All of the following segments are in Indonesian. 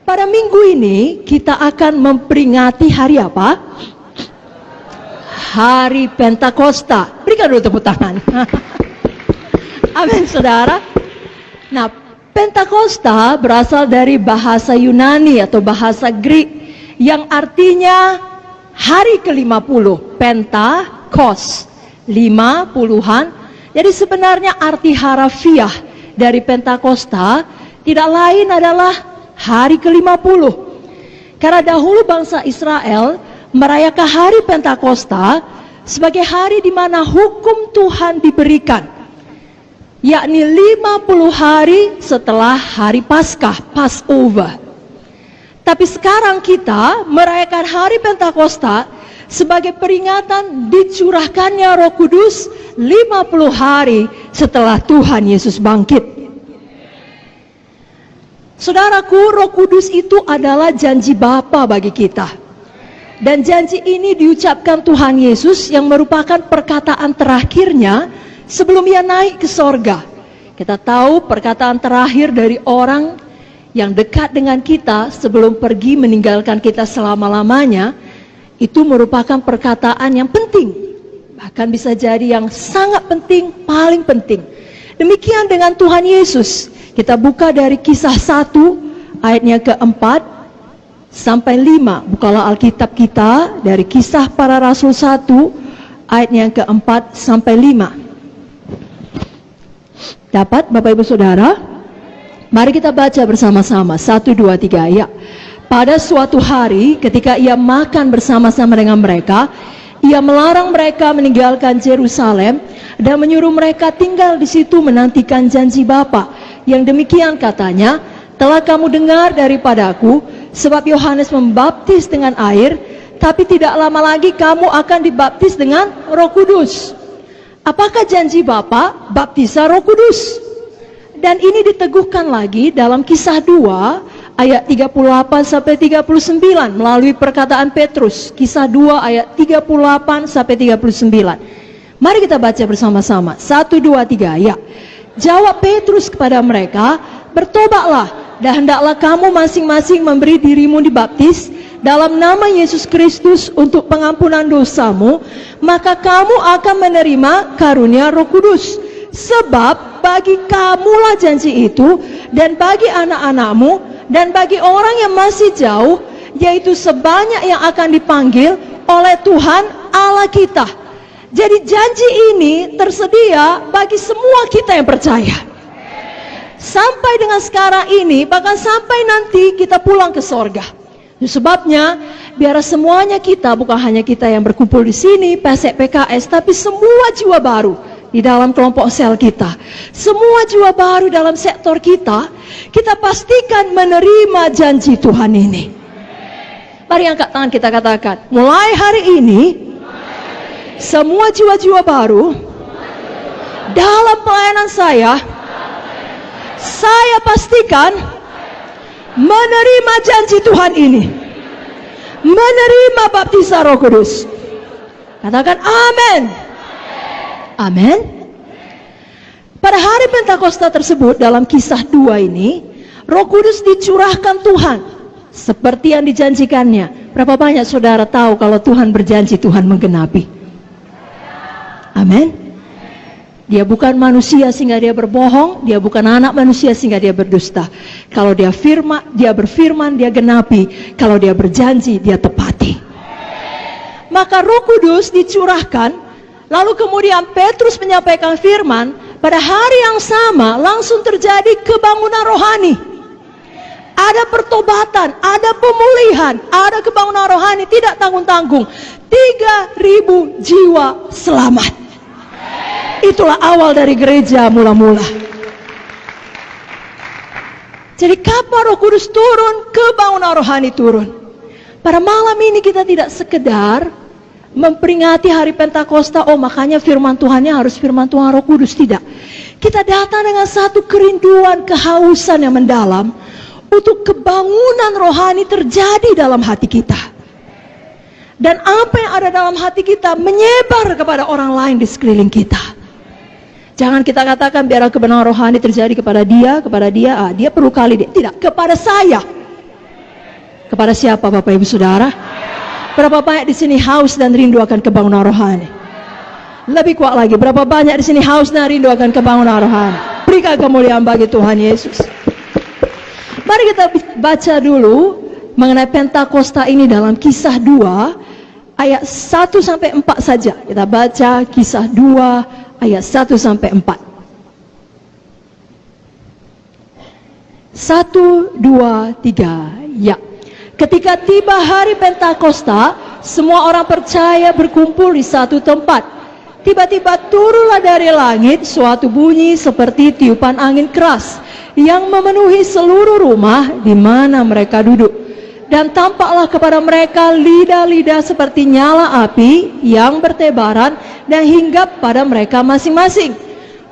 Pada minggu ini kita akan memperingati hari apa? Hari Pentakosta. Berikan dulu tepuk tangan. Amin, saudara. Nah, Pentakosta berasal dari bahasa Yunani atau bahasa Greek yang artinya hari ke-50. Pentakos, 50-an. Jadi sebenarnya arti harafiah dari Pentakosta tidak lain adalah hari ke-50. Karena dahulu bangsa Israel merayakan hari Pentakosta sebagai hari di mana hukum Tuhan diberikan, yakni 50 hari setelah hari Paskah, Passover. Tapi sekarang kita merayakan hari Pentakosta sebagai peringatan dicurahkannya Roh Kudus 50 hari setelah Tuhan Yesus bangkit. Saudaraku, Roh Kudus itu adalah janji Bapa bagi kita. Dan janji ini diucapkan Tuhan Yesus yang merupakan perkataan terakhirnya sebelum ia naik ke sorga. Kita tahu perkataan terakhir dari orang yang dekat dengan kita sebelum pergi meninggalkan kita selama-lamanya, itu merupakan perkataan yang penting. Bahkan bisa jadi yang sangat penting, paling penting. Demikian dengan Tuhan Yesus. Kita buka dari Kisah 1 ayatnya ke-4 sampai 5. Bukalah Alkitab kita dari Kisah Para Rasul 1 ayatnya ke-4 sampai 5. Dapat Bapak Ibu Saudara? Mari kita baca bersama-sama. 1, 2, 3 ya. Pada suatu hari ketika ia makan bersama-sama dengan mereka, ia melarang mereka meninggalkan Yerusalem dan menyuruh mereka tinggal di situ menantikan janji Bapa. Yang demikian katanya, telah kamu dengar daripadaku, sebab Yohanes membaptis dengan air, tapi tidak lama lagi kamu akan dibaptis dengan Roh Kudus. Apakah janji Bapa? Baptisan Roh Kudus. Dan ini diteguhkan lagi dalam Kisah 2 ayat 38 sampai 39 melalui perkataan Petrus. Kisah 2 ayat 38 sampai 39. Mari kita baca bersama-sama. 1, 2, 3 ya. Jawab Petrus kepada mereka, bertobatlah dan hendaklah kamu masing-masing memberi dirimu dibaptis dalam nama Yesus Kristus untuk pengampunan dosamu, maka kamu akan menerima karunia Roh Kudus. Sebab bagi kamulah janji itu, dan bagi anak-anakmu, dan bagi orang yang masih jauh, yaitu sebanyak yang akan dipanggil oleh Tuhan Allah kita. Jadi janji ini tersedia bagi semua kita yang percaya. Sampai dengan sekarang ini, bahkan sampai nanti kita pulang ke sorga. Sebabnya, biar semuanya kita, bukan hanya kita yang berkumpul di sini, PSEK PKS, tapi semua jiwa baru di dalam kelompok sel kita, semua jiwa baru dalam sektor kita, kita pastikan menerima janji Tuhan ini. Mari angkat tangan kita katakan, mulai hari ini, semua jiwa-jiwa baru dalam pelayanan saya pastikan menerima janji Tuhan ini, menerima baptisan Roh Kudus. Katakan amin. Amin. Pada hari Pentakosta tersebut dalam Kisah 2 ini, Roh Kudus dicurahkan Tuhan seperti yang dijanjikannya. Berapa banyak saudara tahu kalau Tuhan berjanji, Tuhan menggenapi? Amin. Dia bukan manusia sehingga dia berbohong, dia bukan anak manusia sehingga dia berdusta. Kalau dia berfirman, dia genapi. Kalau dia berjanji, dia tepati. Maka Roh Kudus dicurahkan, lalu kemudian Petrus menyampaikan firman, pada hari yang sama langsung terjadi kebangunan rohani. Ada pertobatan, ada pemulihan, ada kebangunan rohani, tidak tanggung-tanggung. 3.000 jiwa selamat. Itulah awal dari gereja mula-mula. Jadi kapan Roh Kudus turun, kebangunan rohani turun. Pada malam ini kita tidak sekedar memperingati hari Pentakosta, oh makanya firman Tuhannya harus firman Tuhan Roh Kudus, tidak. Kita datang dengan satu kerinduan, kehausan yang mendalam untuk kebangunan rohani terjadi dalam hati kita. Dan apa yang ada dalam hati kita menyebar kepada orang lain di sekeliling kita. Jangan kita katakan biar kebenaran rohani terjadi kepada dia, dia perlu kali dia. Tidak, kepada saya. Kepada siapa Bapak Ibu Saudara? Berapa banyak di sini haus dan rindu akan kebangunan rohani? Lebih kuat lagi, berapa banyak di sini haus dan rindu akan kebangunan rohani? Berikan kemuliaan bagi Tuhan Yesus. Mari kita baca dulu mengenai Pentakosta ini dalam Kisah 2 ayat 1 sampai 4 saja. Kita baca Kisah 2 ayat 1 sampai 4. 1, 2, 3, ya. Ketika tiba hari Pentakosta, semua orang percaya berkumpul di satu tempat. Tiba-tiba turunlah dari langit suatu bunyi seperti tiupan angin keras yang memenuhi seluruh rumah di mana mereka duduk. Dan tampaklah kepada mereka lidah-lidah seperti nyala api yang bertebaran dan hinggap pada mereka masing-masing.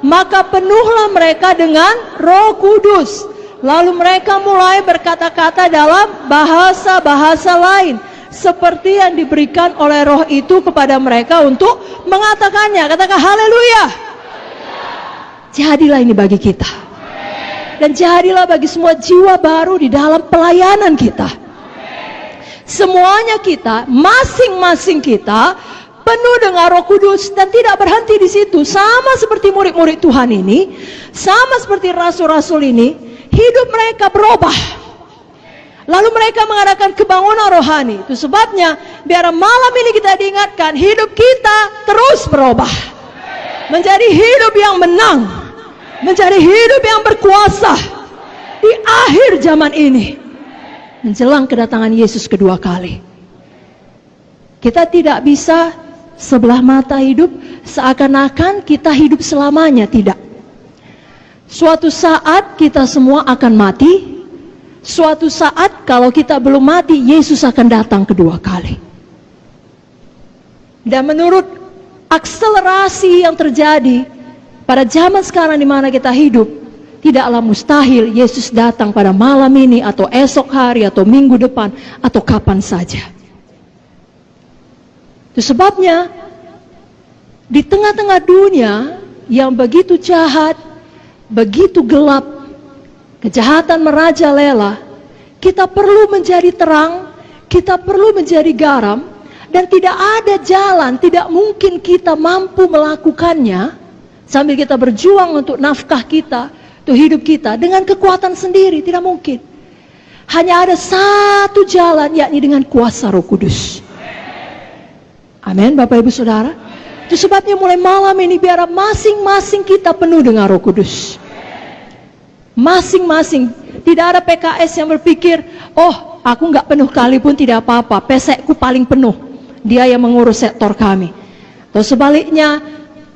Maka penuhlah mereka dengan Roh Kudus. Lalu mereka mulai berkata-kata dalam bahasa-bahasa lain, seperti yang diberikan oleh Roh itu kepada mereka untuk mengatakannya. Katakan haleluya. Jadilah ini bagi kita. Dan jadilah bagi semua jiwa baru di dalam pelayanan kita. Semuanya kita, masing-masing kita penuh dengan Roh Kudus dan tidak berhenti di situ. Sama seperti murid-murid Tuhan ini, sama seperti rasul-rasul ini, hidup mereka berubah. Lalu mereka mengadakan kebangunan rohani. Itu sebabnya biar malam ini kita diingatkan, hidup kita terus berubah. Menjadi hidup yang menang. Menjadi hidup yang berkuasa. Di akhir zaman ini. Menjelang kedatangan Yesus kedua kali. Kita tidak bisa sebelah mata hidup seakan-akan kita hidup selamanya. Tidak. Suatu saat kita semua akan mati. Suatu saat kalau kita belum mati, Yesus akan datang kedua kali. Dan menurut akselerasi yang terjadi pada zaman sekarang di mana kita hidup, tidaklah mustahil Yesus datang pada malam ini atau esok hari atau minggu depan atau kapan saja. Itu sebabnya di tengah-tengah dunia yang begitu jahat, begitu gelap, kejahatan merajalela, kita perlu menjadi terang, kita perlu menjadi garam, dan tidak ada jalan, tidak mungkin kita mampu melakukannya sambil kita berjuang untuk nafkah kita, untuk hidup kita dengan kekuatan sendiri, tidak mungkin. Hanya ada satu jalan, yakni dengan kuasa Roh Kudus. Amin, Bapak Ibu Saudara. Itu sebabnya mulai malam ini biar masing-masing kita penuh dengan Roh Kudus. Masing-masing. Tidak ada PKS yang berpikir, oh aku nggak penuh kali pun tidak apa-apa, pesekku paling penuh, dia yang mengurus sektor kami. Atau sebaliknya,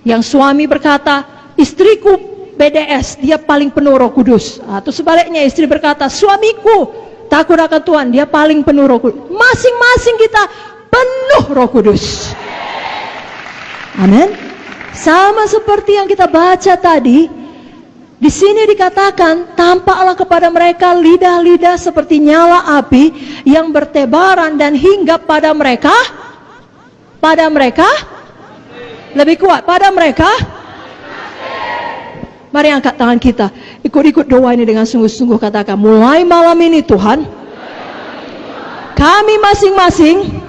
yang suami berkata, istriku BDS, dia paling penuh Roh Kudus. Atau sebaliknya, istri berkata, suamiku takut akan Tuhan, dia paling penuh Roh Kudus. Masing-masing kita penuh Roh Kudus. Amin. Sama seperti yang kita baca tadi, di sini dikatakan, tampaklah kepada mereka lidah-lidah seperti nyala api yang bertebaran dan hinggap pada mereka. Pada mereka? Lebih kuat, pada mereka? Mari angkat tangan kita, ikut-ikut doa ini dengan sungguh-sungguh, katakan, mulai malam ini Tuhan, kami masing-masing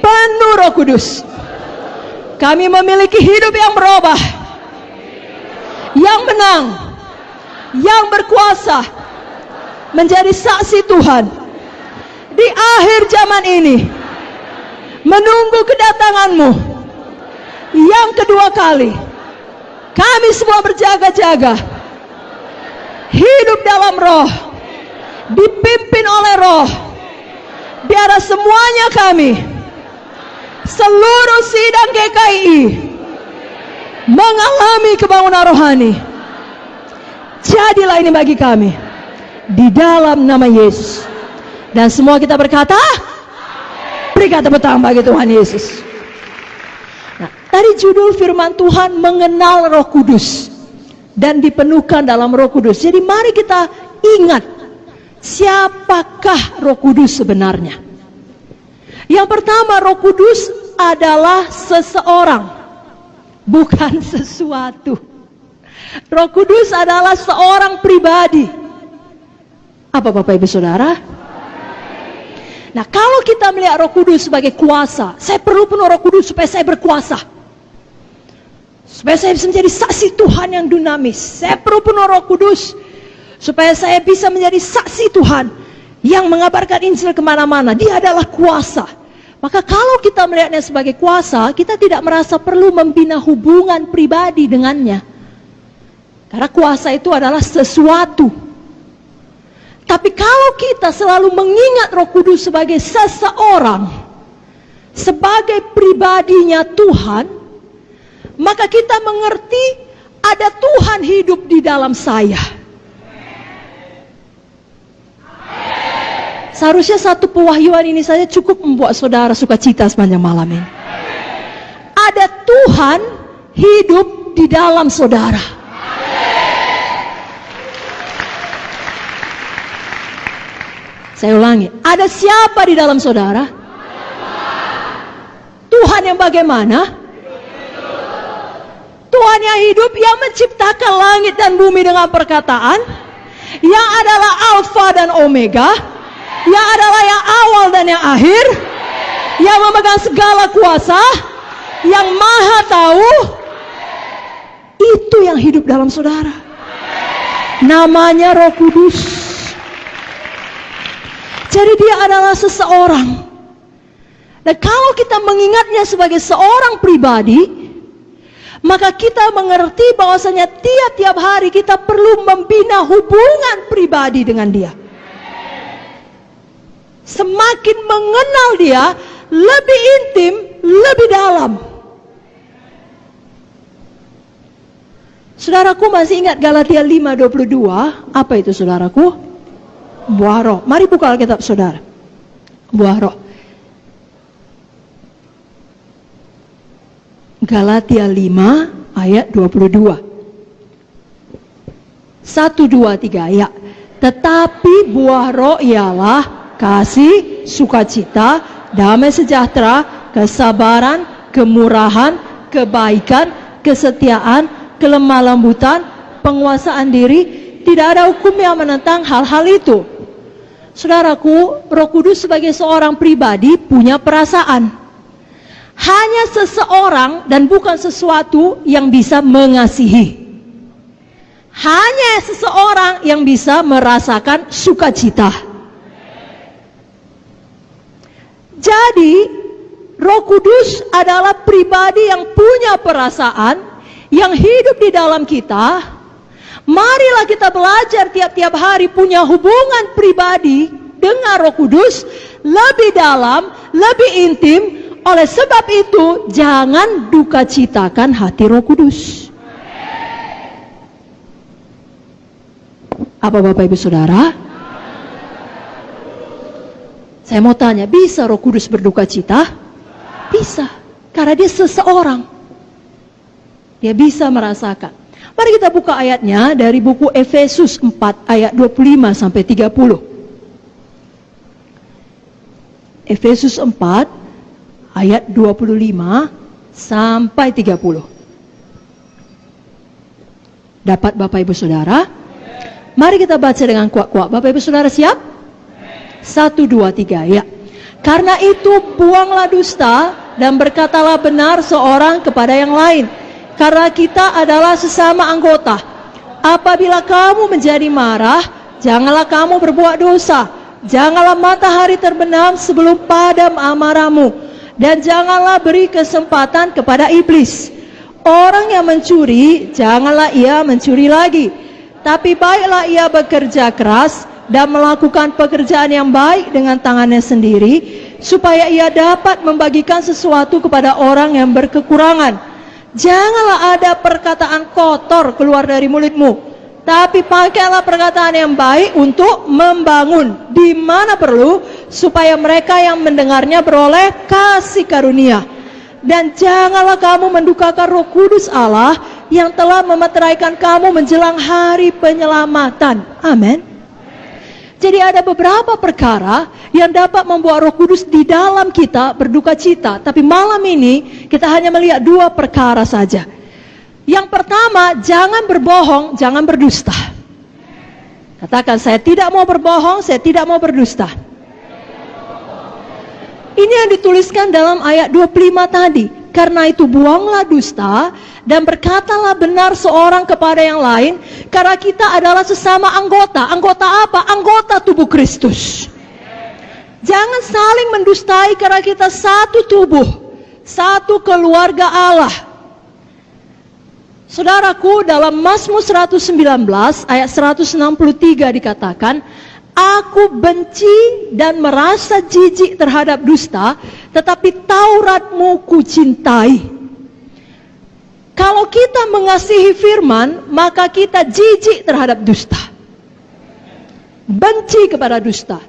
penuh Roh Kudus. Kami memiliki hidup yang berubah, yang menang, yang berkuasa, menjadi saksi Tuhan di akhir zaman ini, menunggu kedatangan-Mu yang kedua kali. Kami semua berjaga-jaga, hidup dalam Roh, dipimpin oleh Roh, biar semuanya kami, seluruh sidang GKI, mengalami kebangunan rohani. Jadilah ini bagi kami, di dalam nama Yesus. Dan semua kita berkata, berikan tepuk tangan bagi Tuhan Yesus. Nah, tadi judul firman Tuhan mengenal Roh Kudus dan dipenuhkan dalam Roh Kudus. Jadi mari kita ingat, siapakah Roh Kudus sebenarnya? Yang pertama, Roh Kudus adalah seseorang, bukan sesuatu. Roh Kudus adalah seorang pribadi. Apa Bapak Ibu Saudara? Nah, kalau kita melihat Roh Kudus sebagai kuasa, saya perlu penuh Roh Kudus supaya saya berkuasa. Supaya saya bisa menjadi saksi Tuhan yang dinamis. Saya perlu penuh Roh Kudus supaya saya bisa menjadi saksi Tuhan yang mengabarkan Injil kemana-mana. Dia adalah kuasa. Maka kalau kita melihatnya sebagai kuasa, kita tidak merasa perlu membina hubungan pribadi dengannya. Karena kuasa itu adalah sesuatu. Tapi kalau kita selalu mengingat Roh Kudus sebagai seseorang, sebagai pribadinya Tuhan, maka kita mengerti ada Tuhan hidup di dalam saya. Seharusnya satu pewahyuan ini saja cukup membuat saudara sukacita sepanjang malam ini. Ada Tuhan hidup di dalam saudara. Saya ulangi, ada siapa di dalam saudara? Tuhan yang bagaimana? Tuhan yang hidup, yang menciptakan langit dan bumi dengan perkataan, yang adalah Alfa dan Omega, yang adalah yang awal dan yang akhir, yang memegang segala kuasa, yang maha tahu. Itu yang hidup dalam saudara. Namanya Roh Kudus. Jadi dia adalah seseorang. Dan kalau kita mengingatnya sebagai seorang pribadi, maka kita mengerti bahwasanya tiap-tiap hari kita perlu membina hubungan pribadi dengan dia. Semakin mengenal dia, lebih intim, lebih dalam. Saudaraku masih ingat Galatia 5:22? Apa itu saudaraku? Buah roh. Mari buka Alkitab saudara. Buah roh. Galatia 5 ayat 22. 1, 2, 3 ya. Tetapi buah roh ialah kasih, sukacita, damai sejahtera, kesabaran, kemurahan, kebaikan, kesetiaan, kelemah lembutan, penguasaan diri. Tidak ada hukum yang menentang hal-hal itu. Saudaraku, Roh Kudus sebagai seorang pribadi punya perasaan. Hanya seseorang dan bukan sesuatu yang bisa mengasihi. Hanya seseorang yang bisa merasakan sukacita. Jadi, Roh Kudus adalah pribadi yang punya perasaan, yang hidup di dalam kita. Marilah kita belajar tiap-tiap hari punya hubungan pribadi dengan Roh Kudus lebih dalam, lebih intim. Oleh sebab itu, jangan duka citakan hati Roh Kudus. Apa Bapak Ibu Saudara? Saya mau tanya, bisa Roh Kudus berduka cita? Bisa, karena dia seseorang. Dia bisa merasakan. Mari kita buka ayatnya dari buku Efesus 4 ayat 25 sampai 30. Efesus 4 ayat 25 sampai 30. Dapat Bapak Ibu Saudara? Mari kita baca dengan kuat-kuat. Bapak Ibu Saudara siap? 1, 2, 3 ya. Karena itu buanglah dusta dan berkatalah benar seorang kepada yang lain. Karena kita adalah sesama anggota. Apabila kamu menjadi marah, janganlah kamu berbuat dosa. Janganlah matahari terbenam sebelum padam amarahmu. Dan janganlah beri kesempatan kepada iblis. Orang yang mencuri, janganlah ia mencuri lagi. Tapi baiklah ia bekerja keras dan melakukan pekerjaan yang baik dengan tangannya sendiri, supaya ia dapat membagikan sesuatu kepada orang yang berkekurangan. Janganlah ada perkataan kotor keluar dari mulutmu, tapi pakailah perkataan yang baik untuk membangun di mana perlu, supaya mereka yang mendengarnya beroleh kasih karunia. Dan janganlah kamu mendukakan Roh Kudus Allah yang telah memeteraikan kamu menjelang hari penyelamatan. Amin. Jadi ada beberapa perkara yang dapat membuat Roh Kudus di dalam kita berduka cita. Tapi malam ini kita hanya melihat 2 perkara saja. Yang pertama, jangan berbohong, jangan berdusta. Katakan, saya tidak mau berbohong, saya tidak mau berdusta. Ini yang dituliskan dalam ayat 25 tadi. Karena itu buanglah dusta dan berkatalah benar seorang kepada yang lain, karena kita adalah sesama anggota. Anggota apa? Anggota tubuh Kristus. Jangan saling mendustai karena kita satu tubuh, satu keluarga Allah. Saudaraku, dalam Mazmur 119 ayat 163 dikatakan, aku benci dan merasa jijik terhadap dusta, tetapi Tauratmu ku cintai. Kalau kita mengasihi firman, maka kita jijik terhadap dusta. Benci kepada dusta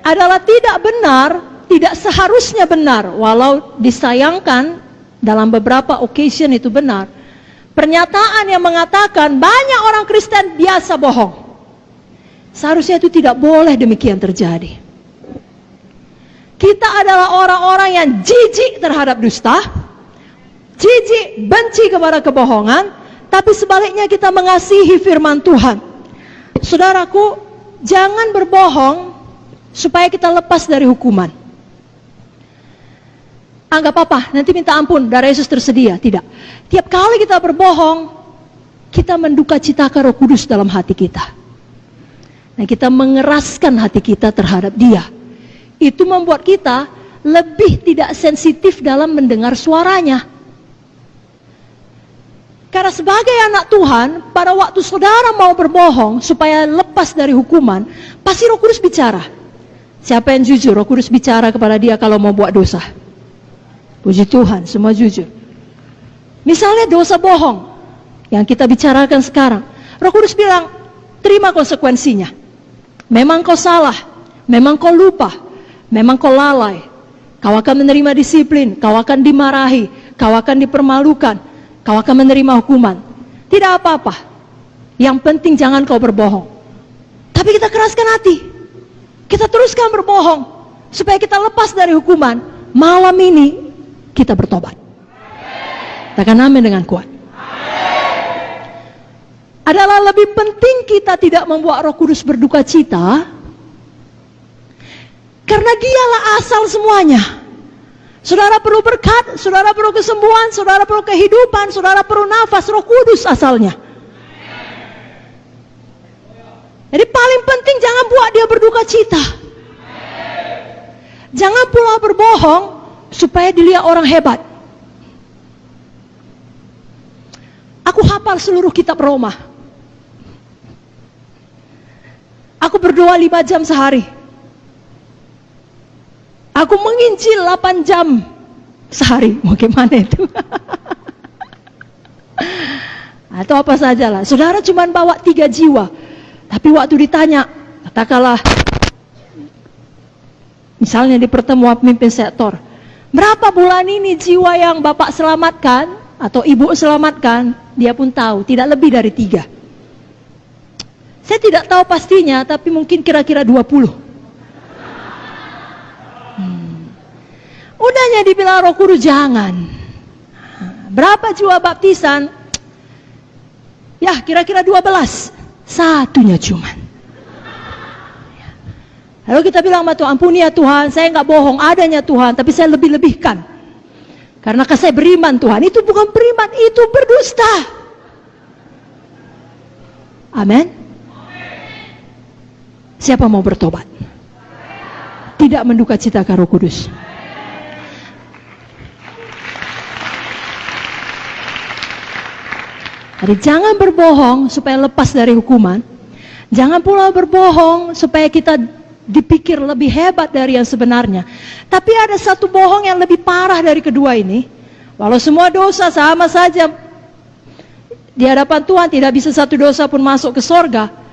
adalah tidak benar, tidak seharusnya benar, walau disayangkan dalam beberapa occasion itu benar. Pernyataan yang mengatakan banyak orang Kristen biasa bohong. Seharusnya itu tidak boleh demikian terjadi. Kita adalah orang-orang yang jijik terhadap dusta, jijik, benci kepada kebohongan, tapi sebaliknya kita mengasihi firman Tuhan. Saudaraku, jangan berbohong supaya kita lepas dari hukuman. Anggap apa? Nanti minta ampun, darah Yesus tersedia. Tidak. Tiap kali kita berbohong, kita menduka citakan Roh Kudus dalam hati kita. Nah, kita mengeraskan hati kita terhadap Dia. Itu membuat kita lebih tidak sensitif dalam mendengar suaranya. Karena sebagai anak Tuhan, pada waktu saudara mau berbohong supaya lepas dari hukuman, pasti Roh Kudus bicara. Siapa yang jujur? Roh Kudus bicara kepada dia kalau mau buat dosa. Puji Tuhan, semua jujur. Misalnya dosa bohong yang kita bicarakan sekarang, Roh Kudus bilang, terima konsekuensinya. Memang kau salah, memang kau lupa, memang kau lalai. Kau akan menerima disiplin, kau akan dimarahi, kau akan dipermalukan, kau akan menerima hukuman. Tidak apa-apa. Yang penting jangan kau berbohong. Tapi kita keraskan hati. Kita teruskan berbohong supaya kita lepas dari hukuman. Malam ini kita bertobat. Katakan amin dengan kuat. Adalah lebih penting kita tidak membuat Roh Kudus berduka cita, karena Dialah asal semuanya. Saudara perlu berkat, saudara perlu kesembuhan, saudara perlu kehidupan, saudara perlu nafas, Roh Kudus asalnya. Jadi paling penting jangan buat dia berduka cita. Jangan pula berbohong supaya dilihat orang hebat. Aku hafal seluruh kitab Roma. Aku berdoa 5 jam sehari. Aku menginjil 8 jam sehari. Mau gimana itu? Atau apa sajalah. Saudara cuma bawa 3 jiwa. Tapi waktu ditanya, katakanlah, misalnya di pertemuan pemimpin sektor, berapa bulan ini jiwa yang Bapak selamatkan atau Ibu selamatkan? Dia pun tahu, tidak lebih dari 3. Saya tidak tahu pastinya, tapi mungkin kira-kira 20. Udahnya dibilang Roh Kudus jangan. Berapa jiwa baptisan? Ya, kira-kira 12. Satunya cuman. Lalu kita bilang sama Tuhan, ampuni ya Tuhan, saya nggak bohong, adanya Tuhan, tapi saya lebih-lebihkan. Karena saya beriman Tuhan, itu bukan beriman, itu berdusta. Amin. Siapa mau bertobat? Tidak menduka citakan Roh Kudus. Jadi jangan berbohong supaya lepas dari hukuman. Jangan pula berbohong supaya kita dipikir lebih hebat dari yang sebenarnya. Tapi ada satu bohong yang lebih parah dari kedua ini. Walau semua dosa sama saja di hadapan Tuhan, tidak bisa satu dosa pun masuk ke sorga.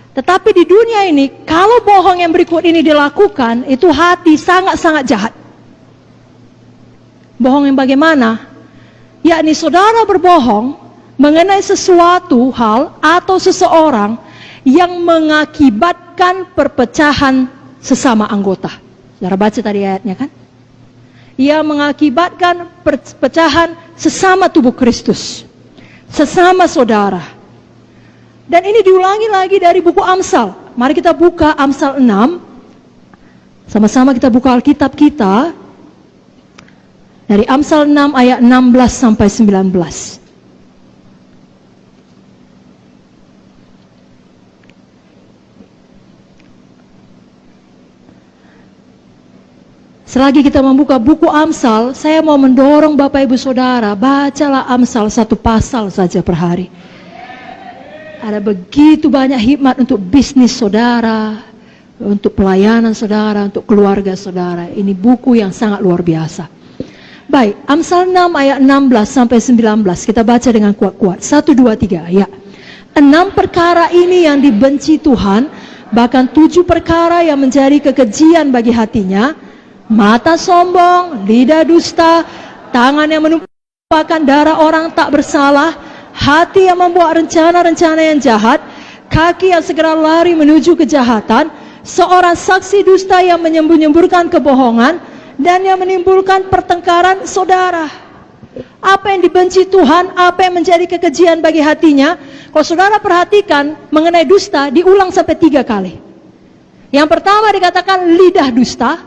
Tetapi di dunia ini, kalau bohong yang berikut ini dilakukan, itu hati sangat-sangat jahat. Bohong yang bagaimana? Yakni saudara berbohong mengenai sesuatu hal atau seseorang yang mengakibatkan perpecahan sesama anggota. Saudara baca tadi ayatnya kan? Ia mengakibatkan perpecahan sesama tubuh Kristus, sesama saudara. Dan ini diulangi lagi dari buku Amsal. Mari kita buka Amsal 6. Sama-sama kita buka Alkitab kita. Dari Amsal 6 ayat 16 sampai 19. Selagi kita membuka buku Amsal, saya mau mendorong Bapak Ibu Saudara, bacalah Amsal 1 pasal saja per hari. Ada begitu banyak hikmat untuk bisnis saudara, untuk pelayanan saudara, untuk keluarga saudara. Ini buku yang sangat luar biasa. Baik, Amsal 6 ayat 16 sampai 19, kita baca dengan kuat-kuat. 1, 2, 3, ya. 6 perkara ini yang dibenci Tuhan, bahkan 7 perkara yang menjadi kekejian bagi hatinya: mata sombong, lidah dusta, tangan yang menumpahkan darah orang tak bersalah, hati yang membuat rencana-rencana yang jahat, kaki yang segera lari menuju kejahatan, seorang saksi dusta yang menyembur-nyemburkan kebohongan, dan yang menimbulkan pertengkaran saudara. Apa yang dibenci Tuhan, apa yang menjadi kekejian bagi hatinya? Kalau saudara perhatikan mengenai dusta, diulang sampai 3 kali. Yang pertama dikatakan lidah dusta.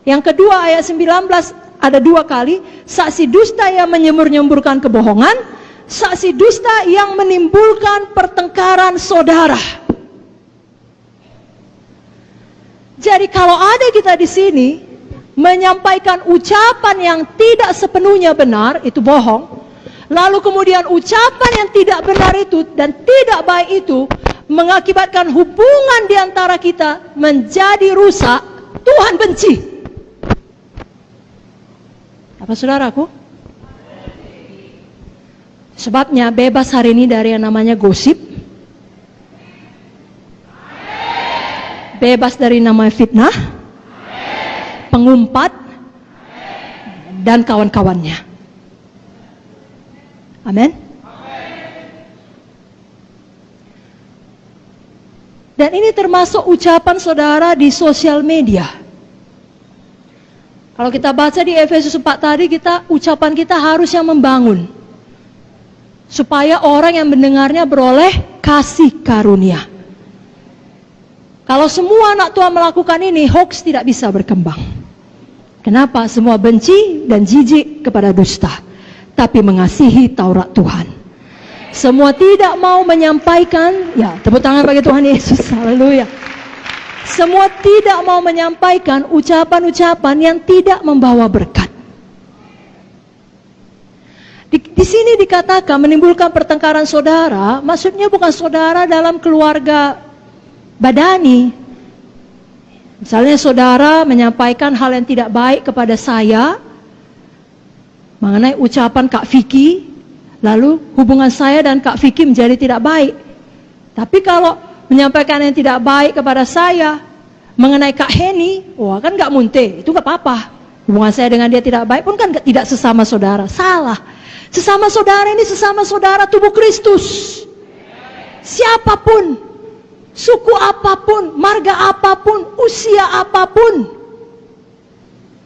Yang kedua ayat 19 ada 2 kali, saksi dusta yang menyembur-nyemburkan kebohongan, saksi dusta yang menimbulkan pertengkaran saudara. Jadi kalau ada kita di sini menyampaikan ucapan yang tidak sepenuhnya benar, itu bohong. Lalu kemudian ucapan yang tidak benar itu dan tidak baik itu mengakibatkan hubungan di antara kita menjadi rusak, Tuhan benci. Apa saudaraku? Sebabnya bebas hari ini dari yang namanya gosip. Bebas dari namanya fitnah, pengumpat, dan kawan-kawannya. Amin. Dan ini termasuk ucapan saudara di sosial media. Kalau kita baca di Efesus 4 tadi, ucapan kita harus yang membangun, supaya orang yang mendengarnya beroleh kasih karunia. Kalau semua anak Tuhan melakukan ini, hoax tidak bisa berkembang. Kenapa? Semua benci dan jijik kepada dusta, tapi mengasihi Taurat Tuhan. Semua tidak mau menyampaikan, ya tepuk tangan bagi Tuhan Yesus, haleluya. Semua tidak mau menyampaikan ucapan-ucapan yang tidak membawa berkat. Di sini dikatakan menimbulkan pertengkaran saudara, maksudnya bukan saudara dalam keluarga badani. Misalnya saudara menyampaikan hal yang tidak baik kepada saya mengenai ucapan Kak Vicky, lalu hubungan saya dan Kak Vicky menjadi tidak baik. Tapi kalau menyampaikan yang tidak baik kepada saya mengenai Kak Heni, wah kan gak munte, itu gak apa-apa. Hubungan saya dengan dia tidak baik pun kan tidak sesama saudara. Salah. Sesama saudara ini sesama saudara tubuh Kristus. Siapapun, suku apapun, marga apapun, usia apapun,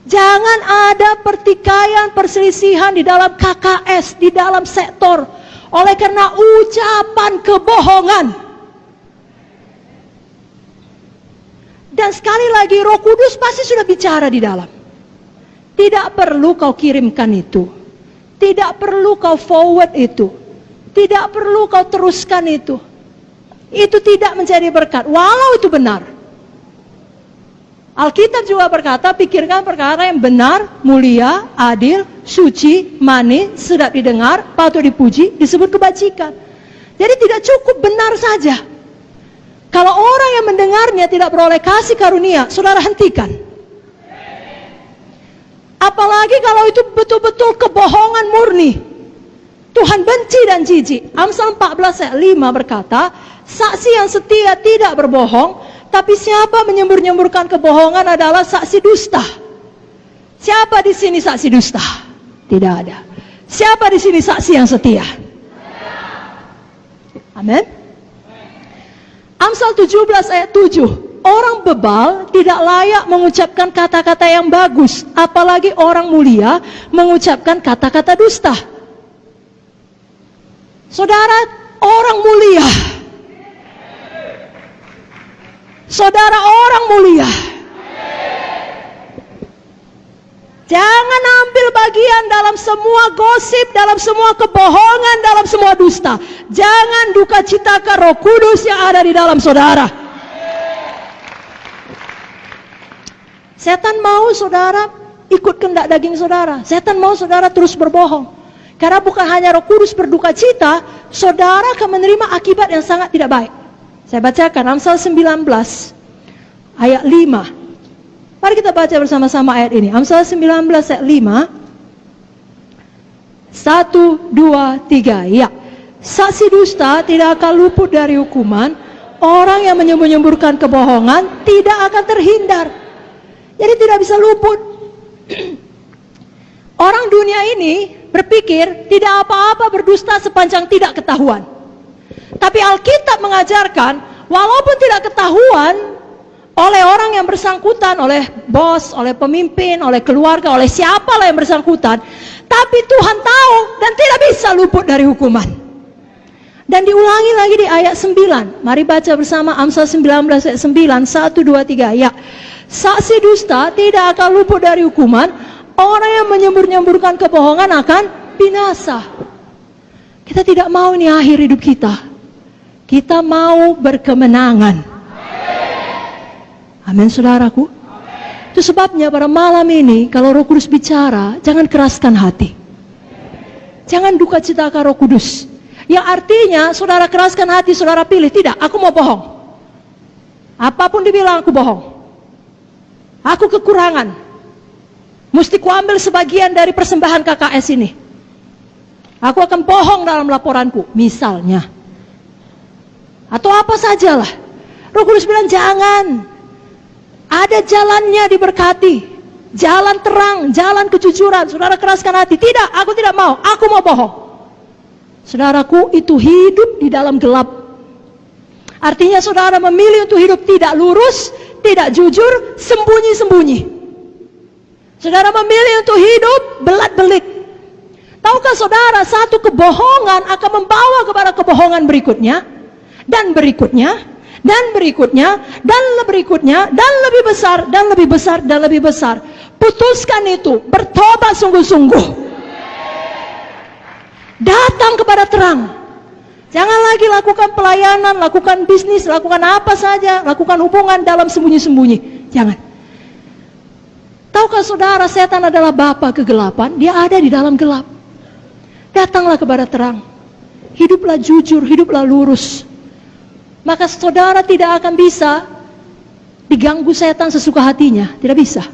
jangan ada pertikaian, perselisihan di dalam KKS, di dalam sektor, oleh karena ucapan kebohongan. Dan sekali lagi Roh Kudus pasti sudah bicara di dalam. Tidak perlu kau kirimkan itu. Tidak perlu kau forward itu. Tidak perlu kau teruskan itu. Itu tidak menjadi berkat, walau itu benar. Alkitab juga berkata, pikirkan perkara yang benar, mulia, adil, suci, manis, sedap didengar, patut dipuji, disebut kebajikan. Jadi tidak cukup benar saja. Kalau orang yang mendengarnya tidak beroleh kasih karunia, saudara hentikan. Apalagi kalau itu betul-betul kebohongan murni. Tuhan benci dan jijik. Amsal 14 ayat 5 berkata, saksi yang setia tidak berbohong, tapi siapa menyembur-nyemburkan kebohongan adalah saksi dusta. Siapa di sini saksi dusta? Tidak ada. Siapa di sini saksi yang setia? Amin. Amsal 17 ayat 7. Orang bebal tidak layak mengucapkan kata-kata yang bagus, apalagi orang mulia mengucapkan kata-kata dusta. Saudara, orang mulia. Saudara, orang mulia. Jangan ambil ambil bagian dalam semua gosip, dalam semua kebohongan, dalam semua dusta. Jangan duka citakan Roh Kudus yang ada di dalam saudara. Setan mau saudara ikut kehendak daging saudara. Setan mau saudara terus berbohong. Karena bukan hanya Roh Kudus berduka cita, saudara akan menerima akibat yang sangat tidak baik. Saya bacakan Amsal 19 ayat 5. Mari kita baca bersama-sama ayat ini. Amsal 19 ayat 5. 1, 2, 3. Ya. Saksi dusta tidak akan luput dari hukuman. Orang yang menyembur-nyemburkan kebohongan tidak akan terhindar. Jadi tidak bisa luput. Orang dunia ini berpikir tidak apa-apa berdusta sepanjang tidak ketahuan. Tapi Alkitab mengajarkan walaupun tidak ketahuan oleh orang yang bersangkutan, oleh bos, oleh pemimpin, oleh keluarga, oleh siapalah yang bersangkutan, tapi Tuhan tahu dan tidak bisa luput dari hukuman. Dan diulangi lagi di ayat 9. Mari baca bersama Amsal 19 ayat 9. 1, 2, 3. Ya. Saksi dusta tidak akan luput dari hukuman. Orang yang menyembur-nyemburkan kebohongan akan binasa. Kita tidak mau ini akhir hidup kita. Kita mau berkemenangan. Amin saudaraku. Itu sebabnya pada malam ini kalau Roh Kudus bicara, jangan keraskan hati. Jangan duka citakan Roh Kudus. Yang artinya saudara keraskan hati, saudara pilih, tidak, aku mau bohong. Apapun dibilang aku bohong. Aku kekurangan. Mesti kuambil sebagian dari persembahan KKS ini. Aku akan bohong dalam laporanku, misalnya. Atau apa sajalah. Roh Kudus bilang jangan. Ada jalannya diberkati. Jalan terang, jalan kejujuran. Saudara keraskan hati. Tidak, aku tidak mau. Aku mau bohong. Saudaraku, itu hidup di dalam gelap. Artinya saudara memilih untuk hidup tidak lurus, tidak jujur, sembunyi-sembunyi. Saudara memilih untuk hidup belat-belit. Tahukah saudara, satu kebohongan akan membawa kepada kebohongan berikutnya. Dan berikutnya. Dan berikutnya, dan berikutnya, dan lebih besar, dan lebih besar, dan lebih besar. Putuskan itu, bertobat sungguh-sungguh. Datang kepada terang. Jangan lagi lakukan pelayanan, lakukan bisnis, lakukan apa saja, lakukan hubungan dalam sembunyi-sembunyi. Jangan. Tahukah saudara, setan adalah bapa kegelapan, dia ada di dalam gelap. Datanglah kepada terang. Hiduplah jujur, hiduplah lurus. Maka saudara tidak akan bisa diganggu setan sesuka hatinya. Tidak bisa.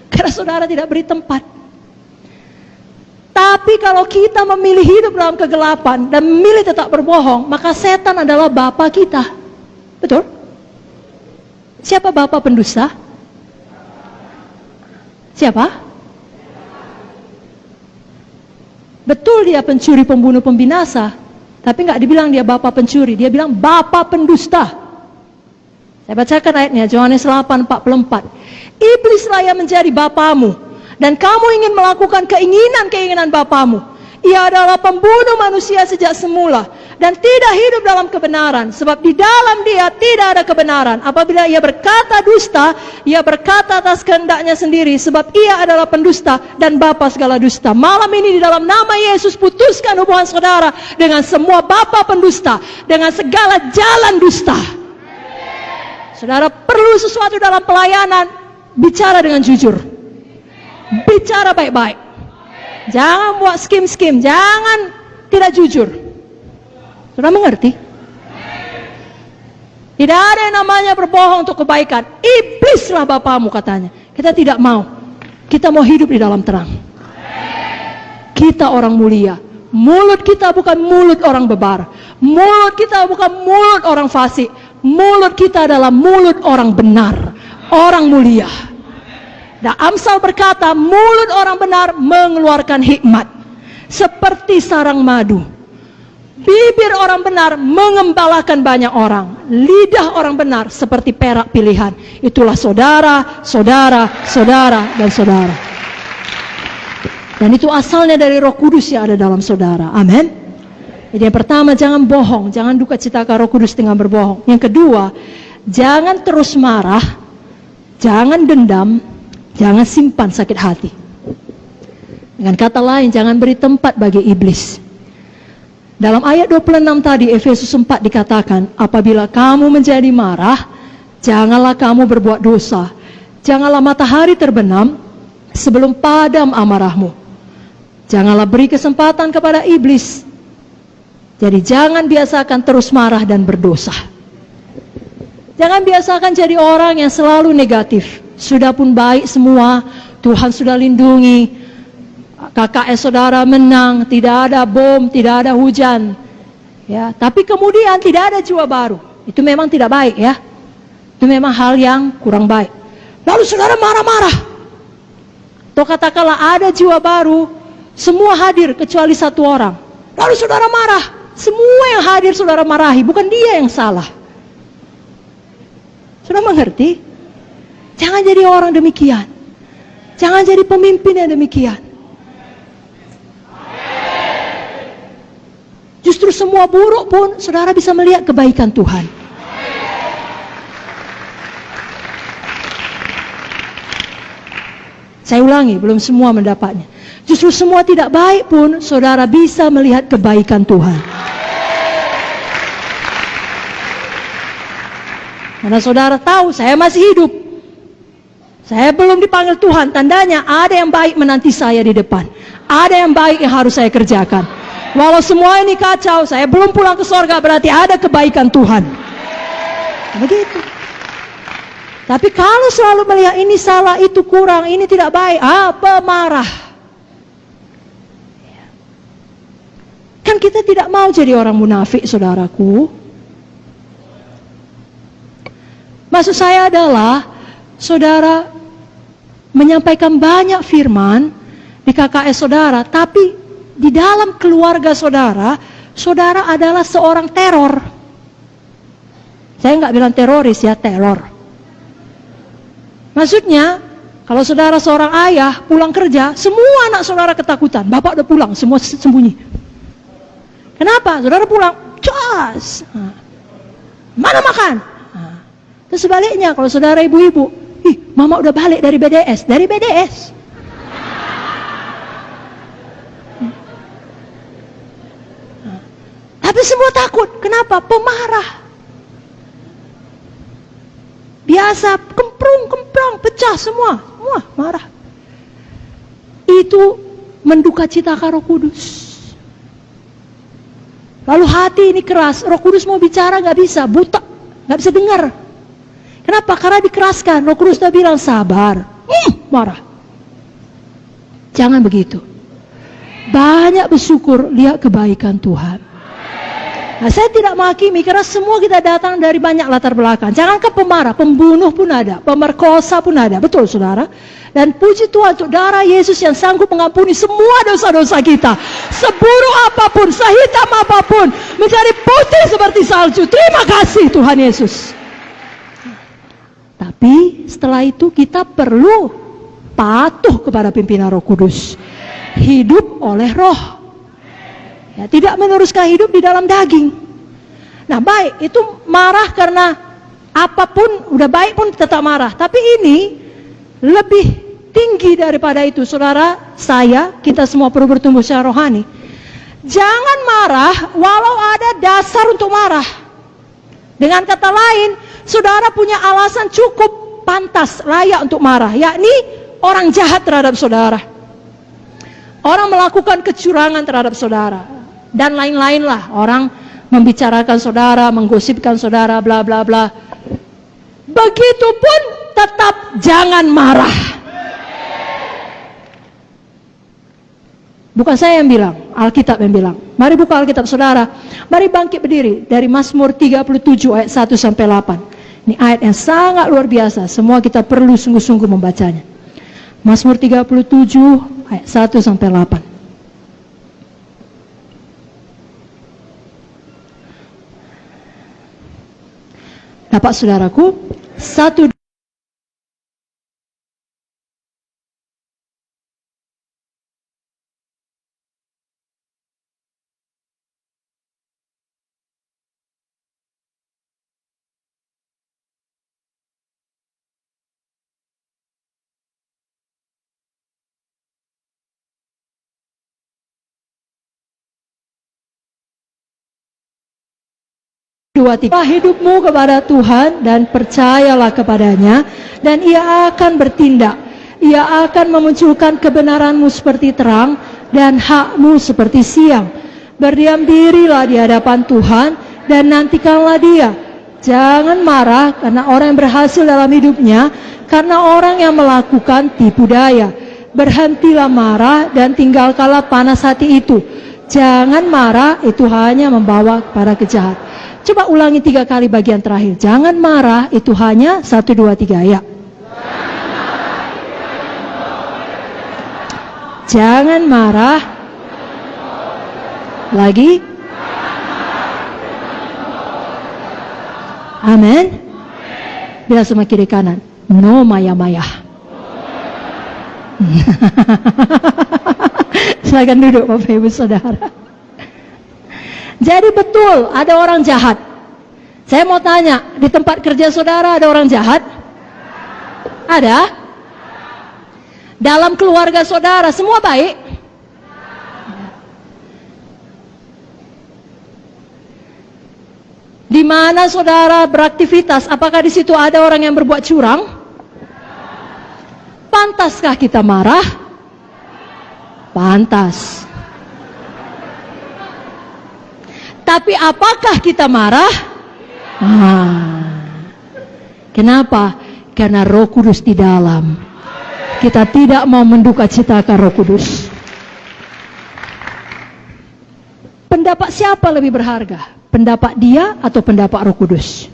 Karena saudara tidak beri tempat. Tapi kalau kita memilih hidup dalam kegelapan dan memilih tetap berbohong, maka setan adalah bapa kita. Betul? Siapa bapa pendusta? Siapa? Betul dia pencuri, pembunuh, pembinasa. Tapi nggak dibilang dia bapa pencuri, dia bilang bapa pendusta. Saya bacakan ayatnya, Yohanes 8:44. Iblislah yang menjadi bapamu, dan kamu ingin melakukan keinginan-keinginan bapamu. Ia adalah pembunuh manusia sejak semula, dan tidak hidup dalam kebenaran, sebab di dalam dia tidak ada kebenaran. Apabila ia berkata dusta, ia berkata atas kehendaknya sendiri, sebab ia adalah pendusta dan bapa segala dusta. Malam ini di dalam nama Yesus, putuskan hubungan saudara dengan semua bapa pendusta, dengan segala jalan dusta. Saudara perlu sesuatu dalam pelayanan, bicara dengan jujur. Bicara baik-baik. Jangan buat skim-skim, jangan tidak jujur. Sudah mengerti? Tidak ada yang namanya berbohong untuk kebaikan. Iblislah bapamu katanya. Kita tidak mau. Kita mau hidup di dalam terang. Kita orang mulia. Mulut kita bukan mulut orang bebar. Mulut kita bukan mulut orang fasik. Mulut kita adalah mulut orang benar. Orang mulia. Dan Amsal berkata, mulut orang benar mengeluarkan hikmat. Seperti sarang madu. Bibir orang benar mengembalakan banyak orang. Lidah orang benar seperti perak pilihan. Itulah saudara, saudara, saudara, dan saudara. Dan itu asalnya dari Roh Kudus yang ada dalam saudara. Amin. Jadi yang pertama, jangan bohong. Jangan duka citakan Roh Kudus dengan berbohong. Yang kedua, jangan terus marah. Jangan dendam. Jangan simpan sakit hati. Dengan kata lain, jangan beri tempat bagi iblis. Dalam ayat 26 tadi, Efesus 4 dikatakan, apabila kamu menjadi marah, janganlah kamu berbuat dosa. Janganlah matahari terbenam sebelum padam amarahmu. Janganlah beri kesempatan kepada iblis. Jadi jangan biasakan terus marah dan berdosa. Jangan biasakan jadi orang yang selalu negatif. Sudah pun baik semua, Tuhan sudah lindungi, KKS saudara menang, tidak ada bom, tidak ada hujan. Ya, tapi kemudian tidak ada jiwa baru. Itu memang tidak baik ya. Itu memang hal yang kurang baik. Lalu saudara marah-marah. Atau katakanlah ada jiwa baru, semua hadir kecuali satu orang. Lalu saudara marah. Semua yang hadir saudara marahi, bukan dia yang salah. Sudah mengerti? Jangan jadi orang demikian. Jangan jadi pemimpin yang demikian. Justru semua buruk pun saudara bisa melihat kebaikan Tuhan. Saya ulangi, belum semua mendapatnya. Justru semua tidak baik pun saudara bisa melihat kebaikan Tuhan. Karena saudara tahu saya masih hidup. Saya belum dipanggil Tuhan, tandanya ada yang baik menanti saya di depan. Ada yang baik yang harus saya kerjakan. Walau semua ini kacau, saya belum pulang ke sorga, berarti ada kebaikan Tuhan. Begitu. Tapi kalau selalu melihat ini salah, itu kurang, ini tidak baik, pemarah. Kan kita tidak mau jadi orang munafik, saudaraku. Maksud saya adalah, saudara menyampaikan banyak firman di KKS saudara, tapi di dalam keluarga saudara, saudara adalah seorang teror. Saya nggak bilang teroris ya, teror. Maksudnya, kalau saudara seorang ayah pulang kerja, semua anak saudara ketakutan. Bapak udah pulang, semua sembunyi. Kenapa? Saudara pulang, cas. Mana makan? Terus sebaliknya, kalau saudara ibu-ibu, mama udah balik dari BDS, Tapi semua takut. Kenapa? Pemarah. Biasa kemprung, pecah semua marah. Itu menduka citakan Roh Kudus. Lalu hati ini keras, Roh Kudus mau bicara gak bisa, buta, gak bisa dengar. Kenapa? Karena dikeraskan. Roh Kudus sudah bilang sabar, marah. Jangan begitu. Banyak bersyukur, lihat kebaikan Tuhan. Nah, saya tidak menghakimi karena semua kita datang dari banyak latar belakang. Jangankan pemarah, pembunuh pun ada, pemerkosa pun ada, betul saudara. Dan puji Tuhan untuk darah Yesus yang sanggup mengampuni semua dosa-dosa kita. Seburuk apapun, sehitam apapun, menjadi putih seperti salju. Terima kasih Tuhan Yesus. Tapi setelah itu kita perlu patuh kepada pimpinan Roh Kudus. Hidup oleh Roh. Ya, tidak meneruskan hidup di dalam daging. Nah baik, itu marah karena apapun, udah baik pun tetap marah. Tapi ini lebih tinggi daripada itu. Saudara, saya, kita semua perlu bertumbuh secara rohani. Jangan marah walau ada dasar untuk marah. Dengan kata lain, saudara punya alasan cukup pantas, layak untuk marah. Yakni orang jahat terhadap saudara. Orang melakukan kecurangan terhadap saudara. Dan lain-lain lah, orang membicarakan saudara, menggosipkan saudara, bla bla bla. Begitupun tetap jangan marah. Bukan saya yang bilang, Alkitab yang bilang. Mari buka Alkitab saudara. Mari bangkit berdiri dari Mazmur 37 ayat 1 sampai 8. Ini ayat yang sangat luar biasa. Semua kita perlu sungguh-sungguh membacanya. Mazmur 37 ayat 1 sampai 8. Dapat saudaraku, satu 2, 3. Hidupmu kepada Tuhan dan percayalah kepadanya, dan Ia akan bertindak. Ia akan memunculkan kebenaranmu seperti terang dan hakmu seperti siang. Berdiam dirilah di hadapan Tuhan dan nantikanlah Dia. Jangan marah karena orang yang berhasil dalam hidupnya, karena orang yang melakukan tipu daya. Berhentilah marah dan tinggalkanlah panas hati itu. Jangan marah, itu hanya membawa kepada kejahatan. Coba ulangi 3 kali bagian terakhir. Jangan marah, itu hanya 1, 2, 3 ya. Jangan marah. Lagi. Amin. Bila sama kiri kanan. No maya-maya. Silakan duduk Bapak Ibu Saudara. Jadi betul ada orang jahat. Saya mau tanya, di tempat kerja saudara ada orang jahat? Ada? Dalam keluarga saudara semua baik? Di mana saudara beraktivitas, apakah di situ ada orang yang berbuat curang? Pantaskah kita marah? Pantas. Tapi apakah kita marah? Kenapa? Karena Roh Kudus di dalam. Kita tidak mau mendukacitakan Roh Kudus. Pendapat siapa lebih berharga? Pendapat dia atau pendapat Roh Kudus?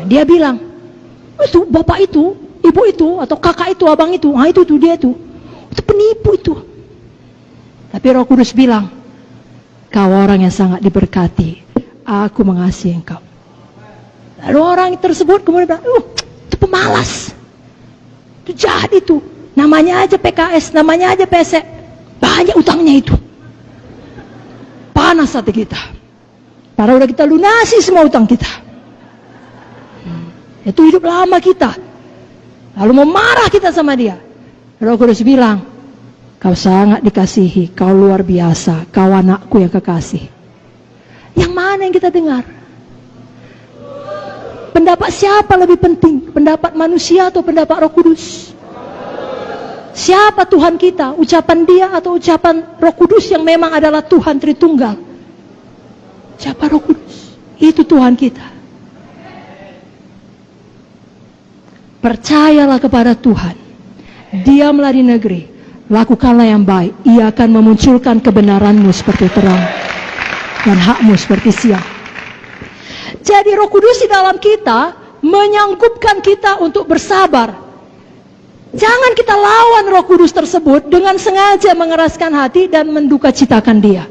Dia bilang, itu bapak itu, ibu itu, atau kakak itu, abang itu, itu dia itu penipu itu. Tapi Roh Kudus bilang, kau orang yang sangat diberkati, aku mengasihi engkau. Lalu orang tersebut kemudian bilang, itu pemalas, itu jahat itu, namanya aja PKS, namanya aja PSE, banyak utangnya itu. Panas hati kita, padahal udah kita lunasi semua utang kita. Itu hidup lama kita, lalu mau marah kita sama dia. Roh Kudus bilang, kau sangat dikasihi, kau luar biasa, kau anakku yang kekasih. Yang mana yang kita dengar? Pendapat siapa lebih penting? Pendapat manusia atau pendapat Roh Kudus? Siapa Tuhan kita? Ucapan dia atau ucapan Roh Kudus yang memang adalah Tuhan Tritunggal? Siapa Roh Kudus? Itu Tuhan kita. Percayalah kepada Tuhan. Diamlah di negeri, lakukanlah yang baik. Ia akan memunculkan kebenaranmu seperti terang dan hakmu seperti siang. Jadi Roh Kudus di dalam kita menyanggupkan kita untuk bersabar. Jangan kita lawan Roh Kudus tersebut dengan sengaja mengeraskan hati dan mendukacitakan dia.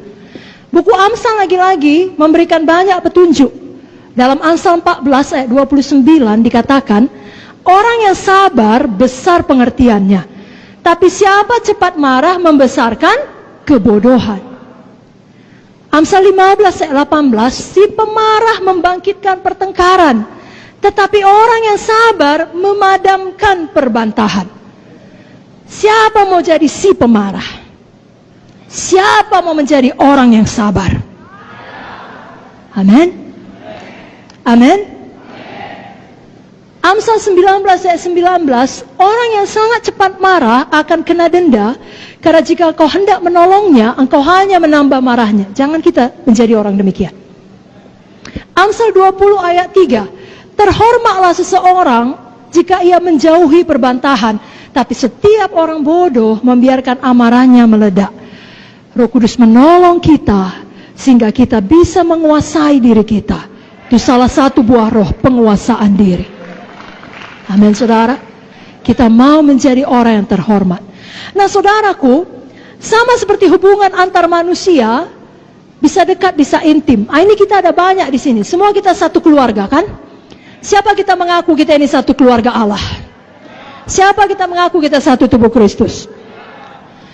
Buku Amsal lagi-lagi memberikan banyak petunjuk. Dalam Amsal 14 ayat 29 dikatakan, orang yang sabar besar pengertiannya, tapi siapa cepat marah membesarkan kebodohan. Amsal 15 ayat 18, si pemarah membangkitkan pertengkaran, tetapi orang yang sabar memadamkan perbantahan. Siapa mau jadi si pemarah? Siapa mau menjadi orang yang sabar? Amin. Amin. Amsal 19 ayat 19, orang yang sangat cepat marah akan kena denda, karena jika kau hendak menolongnya, engkau hanya menambah marahnya. Jangan kita menjadi orang demikian. Amsal 20 ayat 3, terhormatlah seseorang jika ia menjauhi perbantahan, tapi setiap orang bodoh membiarkan amarahnya meledak. Roh Kudus menolong kita sehingga kita bisa menguasai diri kita. Itu salah satu buah roh, penguasaan diri. Amin saudara. Kita mau menjadi orang yang terhormat. Nah saudaraku, sama seperti hubungan antar manusia, bisa dekat, bisa intim. Ini kita ada banyak di sini. Semua kita satu keluarga kan? Siapa kita mengaku kita ini satu keluarga Allah? Siapa kita mengaku kita satu tubuh Kristus?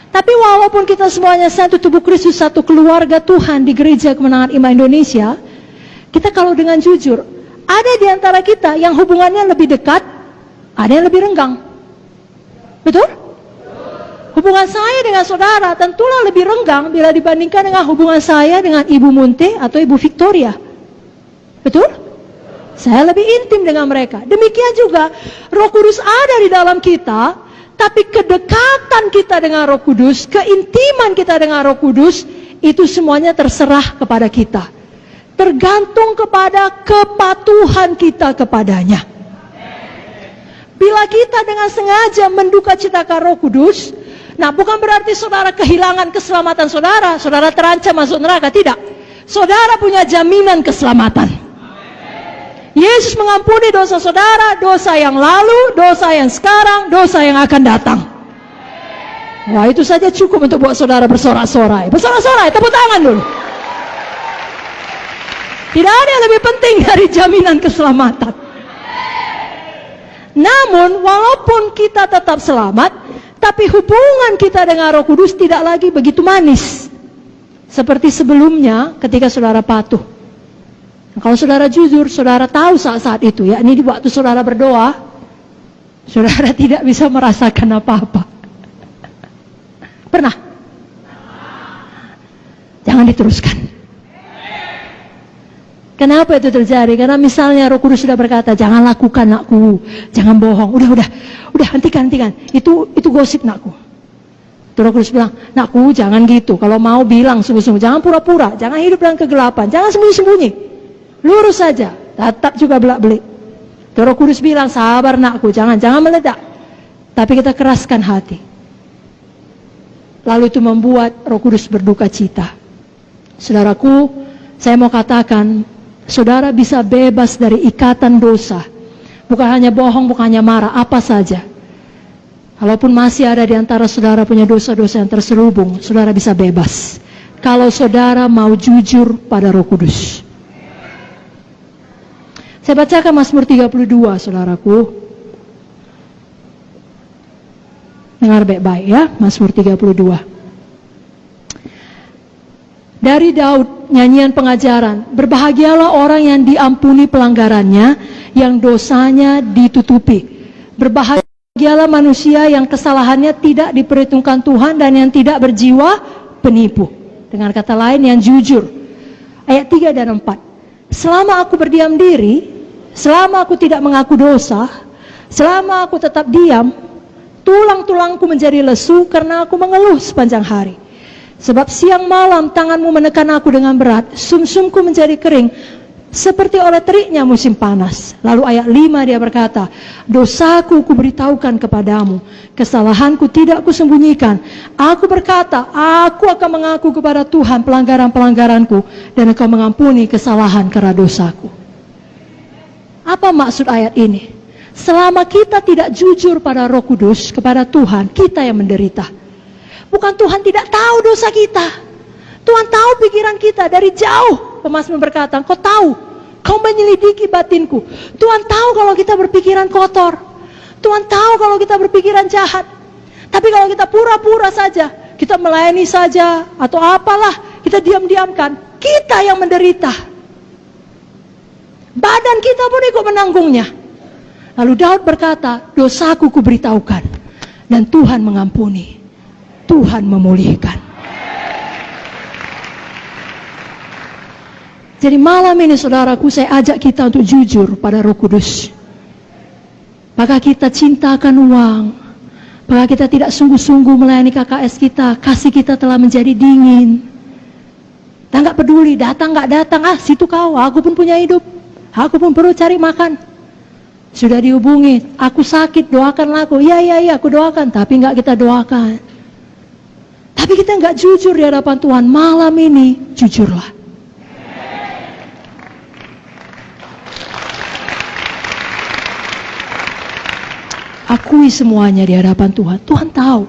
Tapi walaupun kita semuanya satu tubuh Kristus, satu keluarga Tuhan di Gereja Kemenangan Iman Indonesia, kita kalau dengan jujur, ada di antara kita yang hubungannya lebih dekat, ada yang lebih renggang. Betul? Hubungan saya dengan saudara tentulah lebih renggang bila dibandingkan dengan hubungan saya dengan Ibu Munte atau Ibu Victoria. Betul? Saya lebih intim dengan mereka. Demikian juga Roh Kudus ada di dalam kita, tapi kedekatan kita dengan Roh Kudus, keintiman kita dengan Roh Kudus, itu semuanya terserah kepada kita. Tergantung kepada kepatuhan kita kepadanya. Bila kita dengan sengaja mendukacitakan Roh Kudus, nah bukan berarti saudara kehilangan keselamatan saudara, saudara terancam masuk neraka, tidak. Saudara punya jaminan keselamatan. Yesus mengampuni dosa saudara, dosa yang lalu, dosa yang sekarang, dosa yang akan datang. Wah, itu saja cukup untuk buat saudara bersorak-sorai. Bersorak-sorai, tepuk tangan dulu. Tidak ada yang lebih penting dari jaminan keselamatan. Namun, walaupun kita tetap selamat, tapi hubungan kita dengan Roh Kudus tidak lagi begitu manis seperti sebelumnya ketika saudara patuh. Kalau saudara jujur, saudara tahu saat-saat itu, yakni di waktu saudara berdoa, saudara tidak bisa merasakan apa-apa. Pernah? Jangan diteruskan. Kenapa itu terjadi? Karena misalnya Roh Kudus sudah berkata, jangan lakukan nakku, jangan bohong. Udah, hentikan. Itu gosip nakku. Roh Kudus bilang, nakku jangan gitu. Kalau mau bilang sungguh-sungguh, jangan pura-pura, jangan hidup dalam kegelapan, jangan sembunyi-sembunyi. Lurus saja, tetap juga belak-belik. Roh Kudus bilang, sabar nakku, jangan meledak. Tapi kita keraskan hati. Lalu itu membuat Roh Kudus berduka cita. Saudaraku, saya mau katakan, saudara bisa bebas dari ikatan dosa. Bukan hanya bohong, bukan hanya marah, apa saja. Kalaupun masih ada di antara saudara punya dosa-dosa yang terselubung, saudara bisa bebas. Kalau saudara mau jujur pada Roh Kudus. Saya bacakan Mazmur 32, saudaraku. Dengar baik-baik ya, Mazmur 32. Dari Daud, nyanyian pengajaran. Berbahagialah orang yang diampuni pelanggarannya, yang dosanya ditutupi. Berbahagialah manusia yang kesalahannya tidak diperhitungkan Tuhan dan yang tidak berjiwa penipu. Dengan kata lain, yang jujur. Ayat 3 dan 4. Selama aku berdiam diri, selama aku tidak mengaku dosa, selama aku tetap diam, tulang-tulangku menjadi lesu karena aku mengeluh sepanjang hari. Sebab siang malam tanganmu menekan aku dengan berat, sumsumku menjadi kering, seperti oleh teriknya musim panas. Lalu ayat 5 dia berkata, dosaku kuberitahukan kepadamu, kesalahanku tidak kusembunyikan. Aku berkata, aku akan mengaku kepada Tuhan pelanggaran-pelanggaranku, dan Engkau mengampuni kesalahan karena dosaku. Apa maksud ayat ini? Selama kita tidak jujur pada Roh Kudus, kepada Tuhan, kita yang menderita. Bukan Tuhan tidak tahu dosa kita. Tuhan tahu pikiran kita dari jauh. Pemazmur berkata, Kau tahu, Kau menyelidiki batinku. Tuhan tahu kalau kita berpikiran kotor. Tuhan tahu kalau kita berpikiran jahat. Tapi kalau kita pura-pura saja, kita melayani saja, atau apalah, kita diam-diamkan, kita yang menderita. Badan kita pun ikut menanggungnya. Lalu Daud berkata, dosaku kuberitahukan, dan Tuhan mengampuni. Tuhan memulihkan. Jadi malam ini saudaraku, saya ajak kita untuk jujur pada Roh Kudus. Apakah kita cintakan uang? Apakah kita tidak sungguh-sungguh melayani KKS kita? Kasih kita telah menjadi dingin. Kita nggak peduli, datang nggak datang, situ kau, aku pun punya hidup. Aku pun perlu cari makan. Sudah dihubungi, aku sakit, doakanlah aku. Iya, aku doakan, tapi nggak kita doakan. Tapi kita nggak jujur di hadapan Tuhan. Malam ini, jujurlah. Akui semuanya di hadapan Tuhan. Tuhan tahu.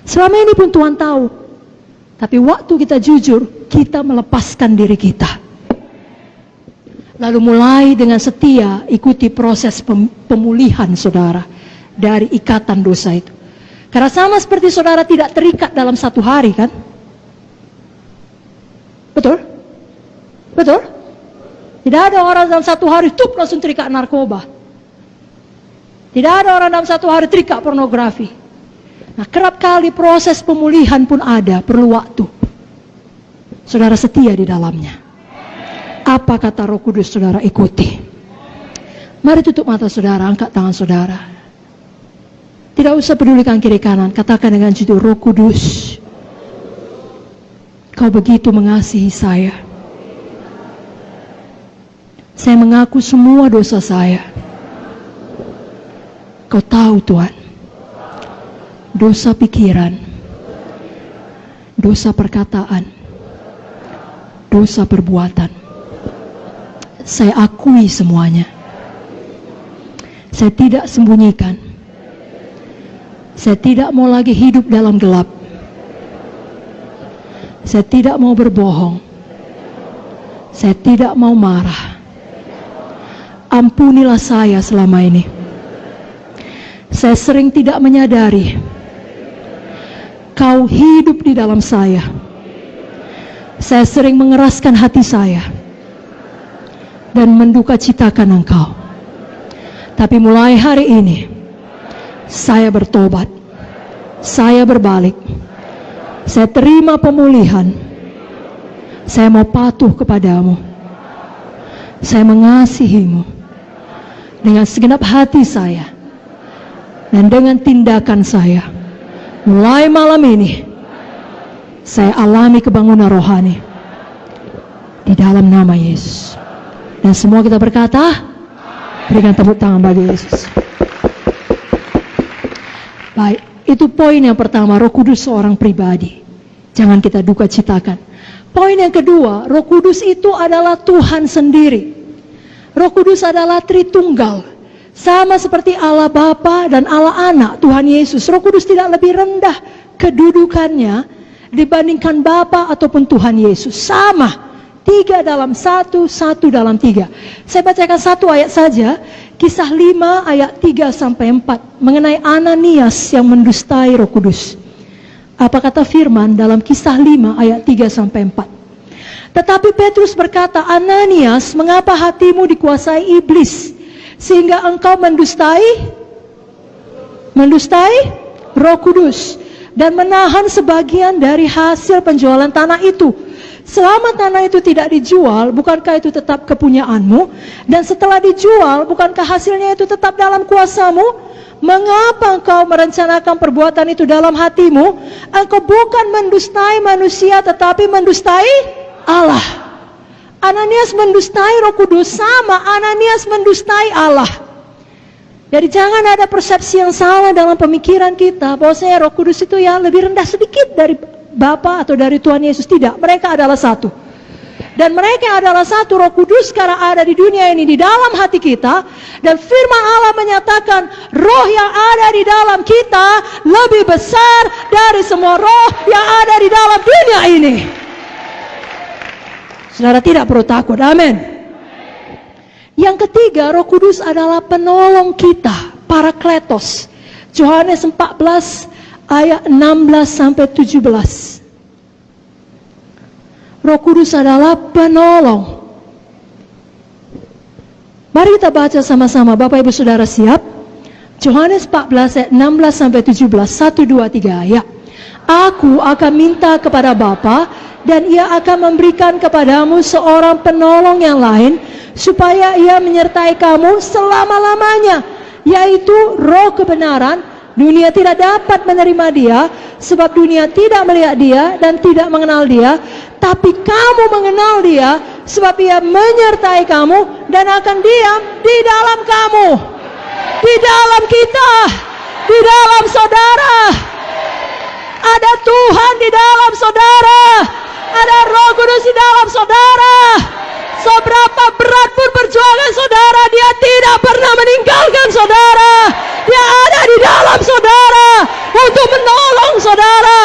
Selama ini pun Tuhan tahu. Tapi waktu kita jujur, kita melepaskan diri kita. Lalu mulai dengan setia ikuti proses pemulihan saudara dari ikatan dosa itu. Karena sama seperti saudara tidak terikat dalam satu hari, kan? Betul? Betul? Tidak ada orang dalam satu hari langsung terikat narkoba. Tidak ada orang dalam satu hari terikat pornografi. Nah, kerap kali proses pemulihan pun ada, perlu waktu. Saudara setia di dalamnya. Apa kata Roh Kudus, saudara ikuti. Mari tutup mata saudara, angkat tangan saudara. Tidak usah pedulikan kiri kanan, katakan dengan jujur, Roh Kudus, Kau begitu mengasihi saya. Saya mengaku semua dosa saya. Kau tahu Tuhan, dosa pikiran, dosa perkataan, dosa perbuatan. Saya akui semuanya. Saya tidak sembunyikan. Saya tidak mau lagi hidup dalam gelap. Saya tidak mau berbohong. Saya tidak mau marah. Ampunilah saya selama ini. Saya sering tidak menyadari Kau hidup di dalam saya. Saya sering mengeraskan hati saya dan mendukacitakan Engkau. Tapi mulai hari ini saya bertobat. Saya berbalik. Saya terima pemulihan. Saya mau patuh kepadamu. Saya mengasihimu dengan segenap hati saya dan dengan tindakan saya. Mulai malam ini saya alami kebangunan rohani di dalam nama Yesus. Dan semua kita berkata, berikan tepuk tangan bagi Yesus. Baik, itu poin yang pertama, Roh Kudus seorang pribadi. Jangan kita duka citakan. Poin yang kedua, Roh Kudus itu adalah Tuhan sendiri. Roh Kudus adalah Tritunggal. Sama seperti Allah Bapa dan Allah Anak, Tuhan Yesus. Roh Kudus tidak lebih rendah kedudukannya dibandingkan Bapa ataupun Tuhan Yesus. Sama. 3 dalam 1, 1 dalam 3. Saya bacakan satu ayat saja. Kisah 5 ayat 3 sampai 4. Mengenai Ananias yang mendustai Roh Kudus. Apa kata firman dalam Kisah 5 ayat 3 sampai 4. Tetapi Petrus berkata, Ananias, mengapa hatimu dikuasai iblis sehingga engkau mendustai Roh Kudus dan menahan sebagian dari hasil penjualan tanah itu? Selama tanah itu tidak dijual, bukankah itu tetap kepunyaanmu? Dan setelah dijual, bukankah hasilnya itu tetap dalam kuasamu? Mengapa engkau merencanakan perbuatan itu dalam hatimu? Engkau bukan mendustai manusia, tetapi mendustai Allah. Ananias mendustai Roh Kudus, sama Ananias mendustai Allah. Jadi jangan ada persepsi yang salah dalam pemikiran kita bahwasanya Roh Kudus itu ya lebih rendah sedikit dari Bapa atau dari Tuhan Yesus. Tidak, mereka adalah satu. Dan mereka adalah satu. Roh Kudus sekarang ada di dunia ini, di dalam hati kita. Dan firman Allah menyatakan roh yang ada di dalam kita lebih besar dari semua roh yang ada di dalam dunia ini. Saudara tidak perlu takut, amin. Yang ketiga, Roh Kudus adalah penolong kita, Parakletos. Yohanes 14 ayat 16 sampai 17. Roh Kudus adalah penolong. Mari kita baca sama-sama, Bapak Ibu Saudara siap? Yohanes 14 ayat 16 sampai 17. 1, 2, 3 ayat. Aku akan minta kepada Bapa dan Ia akan memberikan kepadamu seorang penolong yang lain supaya Ia menyertai kamu selama-lamanya, yaitu Roh kebenaran. Dunia tidak dapat menerima Dia sebab dunia tidak melihat Dia dan tidak mengenal Dia, tapi kamu mengenal Dia sebab Ia menyertai kamu dan akan diam di dalam kamu, di dalam kita, di dalam saudara. Ada Tuhan di dalam saudara, ada Roh Kudus di dalam saudara. Seberapa berat pun perjuangan saudara, Dia tidak pernah meninggalkan saudara. Dia ada di dalam saudara untuk menolong saudara.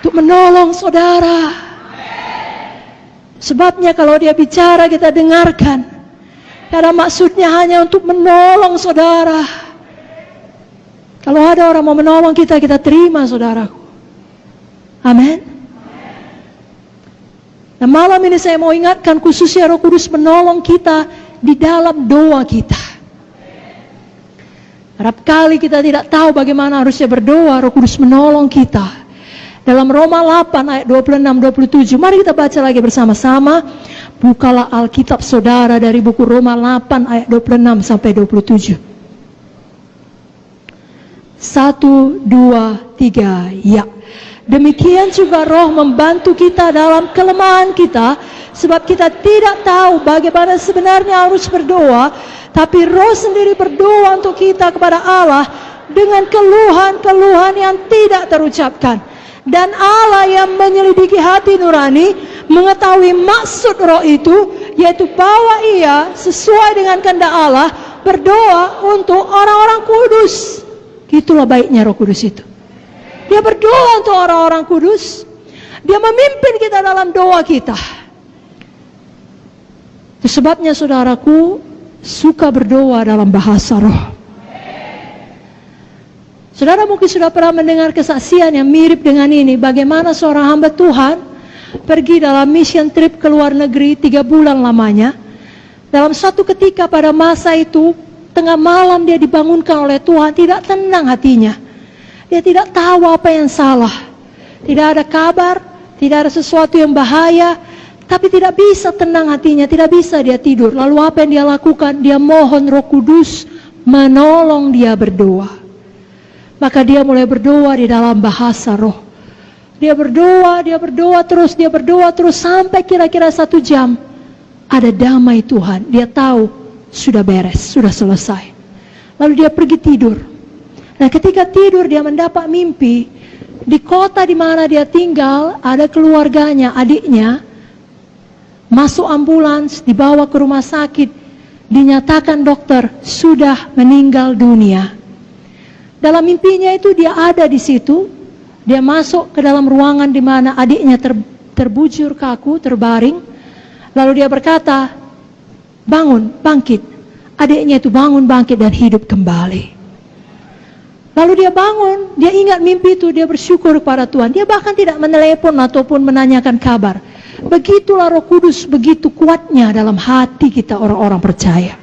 Untuk menolong saudara. Sebabnya kalau Dia bicara kita dengarkan. Karena maksudnya hanya untuk menolong saudara. Kalau ada orang mau menolong kita, kita terima saudaraku. Amin. Nah, malam ini saya mau ingatkan khususnya Roh Kudus menolong kita di dalam doa kita. Harap kali kita tidak tahu bagaimana harusnya berdoa, Roh Kudus menolong kita. Dalam Roma 8 ayat 26-27, mari kita baca lagi bersama-sama. Bukalah Alkitab saudara dari buku Roma 8 ayat 26 sampai 27. 1, 2, 3, ya. Demikian juga Roh membantu kita dalam kelemahan kita, sebab kita tidak tahu bagaimana sebenarnya harus berdoa, tapi Roh sendiri berdoa untuk kita kepada Allah dengan keluhan-keluhan yang tidak terucapkan. Dan Allah yang menyelidiki hati nurani mengetahui maksud Roh itu, yaitu bahwa ia sesuai dengan kehendak Allah berdoa untuk orang-orang kudus. Itulah baiknya Roh Kudus itu. Dia berdoa untuk orang-orang kudus. Dia memimpin kita dalam doa kita. Itu sebabnya saudaraku suka berdoa dalam bahasa roh. Saudara mungkin sudah pernah mendengar kesaksian yang mirip dengan ini. Bagaimana seorang hamba Tuhan pergi dalam mission trip ke luar negeri 3 bulan lamanya. Dalam suatu ketika pada masa itu, tengah malam dia dibangunkan oleh Tuhan, tidak tenang hatinya. Dia tidak tahu apa yang salah. Tidak ada kabar, tidak ada sesuatu yang bahaya, tapi tidak bisa tenang hatinya, tidak bisa dia tidur. Lalu apa yang dia lakukan? Dia mohon Roh Kudus menolong dia berdoa. Maka dia mulai berdoa di dalam bahasa roh. Dia berdoa terus sampai kira-kira 1 jam. Ada damai Tuhan. Dia tahu sudah beres, sudah selesai. Lalu dia pergi tidur. Nah, ketika tidur dia mendapat mimpi. Di kota di mana dia tinggal ada keluarganya, adiknya masuk ambulans, dibawa ke rumah sakit. Dinyatakan dokter sudah meninggal dunia. Dalam mimpinya itu dia ada di situ. Dia masuk ke dalam ruangan di mana adiknya terbujur kaku, terbaring. Lalu dia berkata, bangun, bangkit. Adiknya itu bangun, bangkit dan hidup kembali. Lalu dia bangun, dia ingat mimpi itu, dia bersyukur kepada Tuhan. Dia bahkan tidak menelepon ataupun menanyakan kabar. Begitulah Roh Kudus, begitu kuatnya dalam hati kita orang-orang percaya.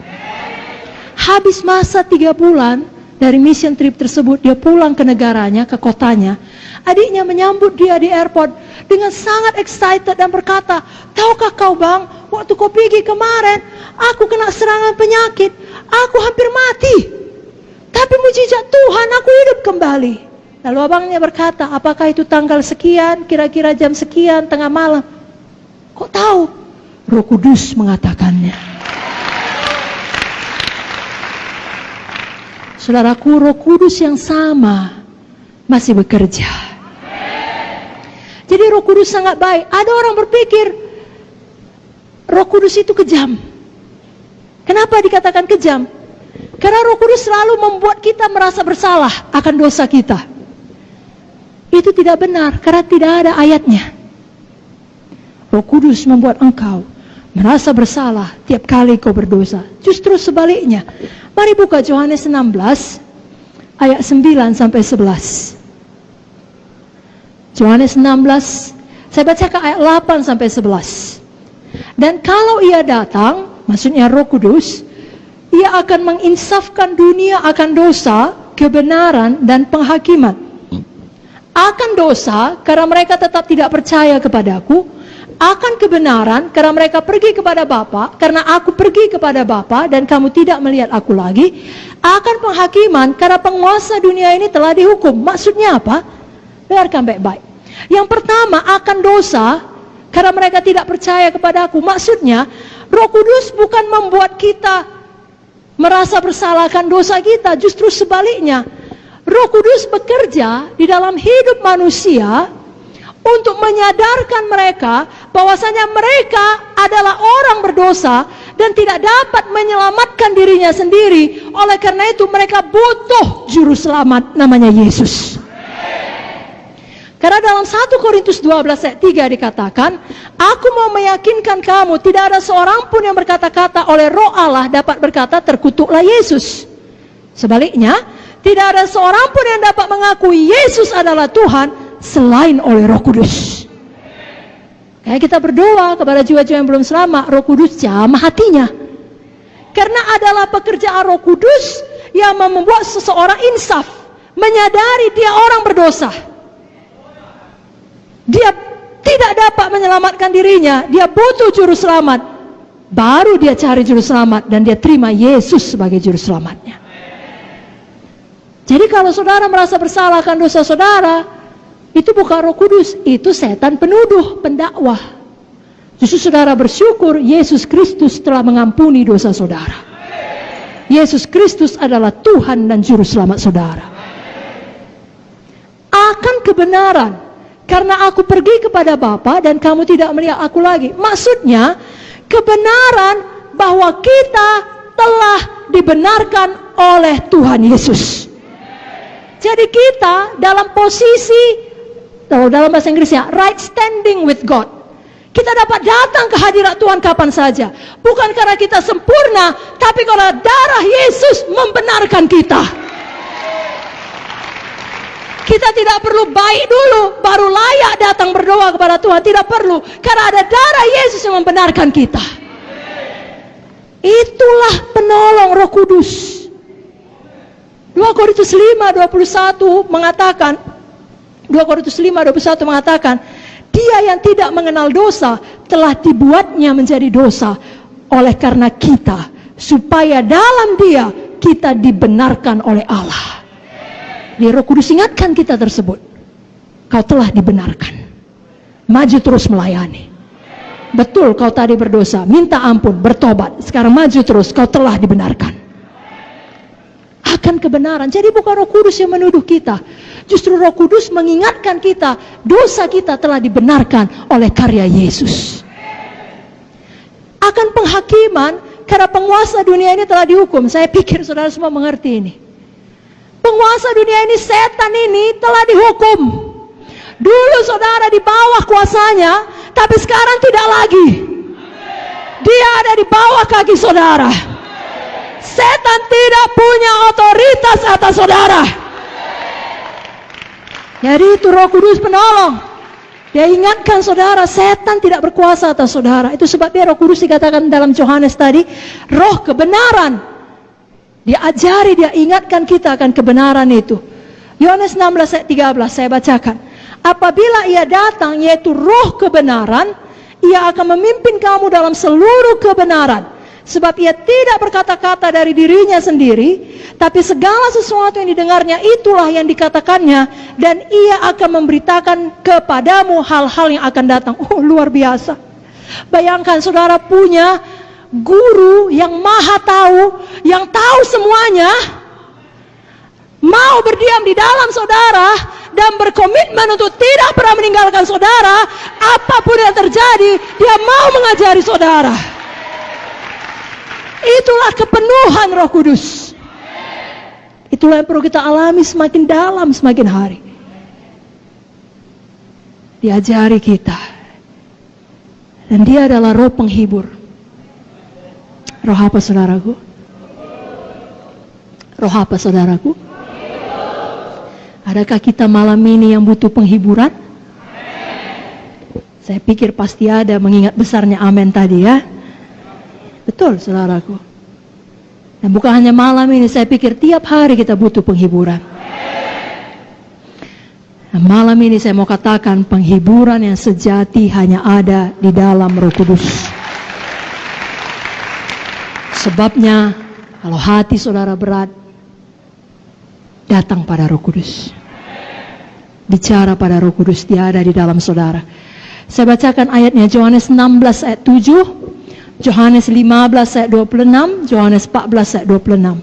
Habis masa 3 bulan dari mission trip tersebut, dia pulang ke negaranya, ke kotanya. Adiknya menyambut dia di airport dengan sangat excited dan berkata, tahukah kau bang, waktu kau pergi kemarin, aku kena serangan penyakit, aku hampir mati. Tapi mujizat Tuhan, aku hidup kembali. Lalu abangnya berkata, apakah itu tanggal sekian, kira-kira jam sekian, tengah malam? Kok tahu? Roh Kudus mengatakannya. Saudaraku, Roh Kudus yang sama masih bekerja. Jadi Roh Kudus sangat baik. Ada orang berpikir Roh Kudus itu kejam. Kenapa dikatakan kejam? Karena Roh Kudus selalu membuat kita merasa bersalah akan dosa kita. Itu tidak benar, karena tidak ada ayatnya. Roh Kudus membuat engkau merasa bersalah tiap kali kau berdosa. Justru sebaliknya. Mari buka Yohanes 16 ayat 9 sampai 11. Yohanes 16, saya bacakan ayat 8 sampai 11. Dan kalau ia datang, maksudnya Roh Kudus, ia akan menginsafkan dunia akan dosa, kebenaran dan penghakiman. Akan dosa karena mereka tetap tidak percaya kepadaku. Akan kebenaran karena mereka pergi kepada Bapa, karena aku pergi kepada Bapa dan kamu tidak melihat aku lagi. Akan penghakiman karena penguasa dunia ini telah dihukum. Maksudnya apa? Dengarkan baik-baik. Yang pertama, akan dosa karena mereka tidak percaya kepada aku. Maksudnya Roh Kudus bukan membuat kita merasa bersalah akan dosa kita, justru sebaliknya. Roh Kudus bekerja di dalam hidup manusia untuk menyadarkan mereka bahwasanya mereka adalah orang berdosa dan tidak dapat menyelamatkan dirinya sendiri. Oleh karena itu mereka butuh juru selamat, namanya Yesus. Karena dalam 1 Korintus 12 ayat 3 dikatakan, aku mau meyakinkan kamu, tidak ada seorang pun yang berkata-kata oleh Roh Allah dapat berkata terkutuklah Yesus. Sebaliknya, tidak ada seorang pun yang dapat mengakui Yesus adalah Tuhan selain oleh Roh Kudus. Kayak kita berdoa kepada jiwa-jiwa yang belum selamat, Roh Kudus jamah hatinya. Karena adalah pekerjaan Roh Kudus yang membuat seseorang insaf, menyadari dia orang berdosa. dia tidak dapat menyelamatkan dirinya, dia butuh juru selamat, baru dia cari juru selamat dan dia terima Yesus sebagai juru selamatnya. Jadi kalau saudara merasa bersalah akan dosa saudara, itu bukan Roh Kudus, itu setan penuduh, pendakwah. Justru saudara bersyukur Yesus Kristus telah mengampuni dosa saudara. Yesus Kristus adalah Tuhan dan Juru Selamat saudara. Akan kebenaran, karena aku pergi kepada Bapa dan kamu tidak melihat aku lagi. Maksudnya, kebenaran bahwa kita telah dibenarkan oleh Tuhan Yesus. Jadi kita dalam posisi, kalau dalam bahasa Inggrisnya, right standing with God. Kita dapat datang ke hadirat Tuhan kapan saja. Bukan karena kita sempurna, tapi karena darah Yesus membenarkan kita. Kita tidak perlu baik dulu, baru layak datang berdoa kepada Tuhan. Tidak perlu, karena ada darah Yesus yang membenarkan kita. Itulah penolong Roh Kudus. 2 Korintus 5:21 mengatakan, 2 Korintus 5:21 mengatakan, dia yang tidak mengenal dosa telah dibuatnya menjadi dosa oleh karena kita, supaya dalam dia kita dibenarkan oleh Allah. Di Roh Kudus ingatkan kita tersebut, kau telah dibenarkan. Maju terus melayani. Betul kau tadi berdosa, minta ampun, bertobat. Sekarang maju terus, kau telah dibenarkan. Akan kebenaran. Jadi bukan Roh Kudus yang menuduh kita. Justru Roh Kudus mengingatkan kita, dosa kita telah dibenarkan oleh karya Yesus. Akan penghakiman, karena penguasa dunia ini telah dihukum. Saya pikir saudara semua mengerti ini. Penguasa dunia ini, setan ini telah dihukum. Dulu saudara di bawah kuasanya, tapi sekarang tidak lagi. Dia ada di bawah kaki saudara. Setan tidak punya otoritas atas saudara. Jadi itu Roh Kudus penolong. Dia ingatkan saudara, setan tidak berkuasa atas saudara. Itu sebabnya Roh Kudus dikatakan dalam Yohanes tadi, roh kebenaran. Dia ajari, dia ingatkan kita akan kebenaran itu. Yohanes 16 ayat 13 saya bacakan. Apabila ia datang, yaitu roh kebenaran, ia akan memimpin kamu dalam seluruh kebenaran. Sebab ia tidak berkata-kata dari dirinya sendiri, tapi segala sesuatu yang didengarnya itulah yang dikatakannya, dan ia akan memberitakan kepadamu hal-hal yang akan datang. Oh, luar biasa. Bayangkan saudara punya guru yang maha tahu, yang tahu semuanya, mau berdiam di dalam saudara, dan berkomitmen untuk tidak pernah meninggalkan saudara, apapun yang terjadi, dia mau mengajari saudara. Itulah kepenuhan Roh Kudus. Itulah yang perlu kita alami semakin dalam, semakin hari. Diajari kita. Dan dia adalah roh penghibur. Roh apa saudaraku? Roh apa saudaraku? Adakah kita malam ini yang butuh penghiburan? Saya pikir pasti ada, mengingat besarnya amin tadi ya. Betul saudaraku. Dan bukan hanya malam ini, saya pikir tiap hari kita butuh penghiburan. Nah, malam ini saya mau katakan penghiburan yang sejati hanya ada di dalam Roh Kudus. Sebabnya kalau hati saudara berat, datang pada Roh Kudus. Bicara pada Roh Kudus, dia ada di dalam saudara. Saya bacakan ayatnya, Yohanes 16 ayat 7. Yohanes 15 ayat 26, Yohanes 14 ayat 26.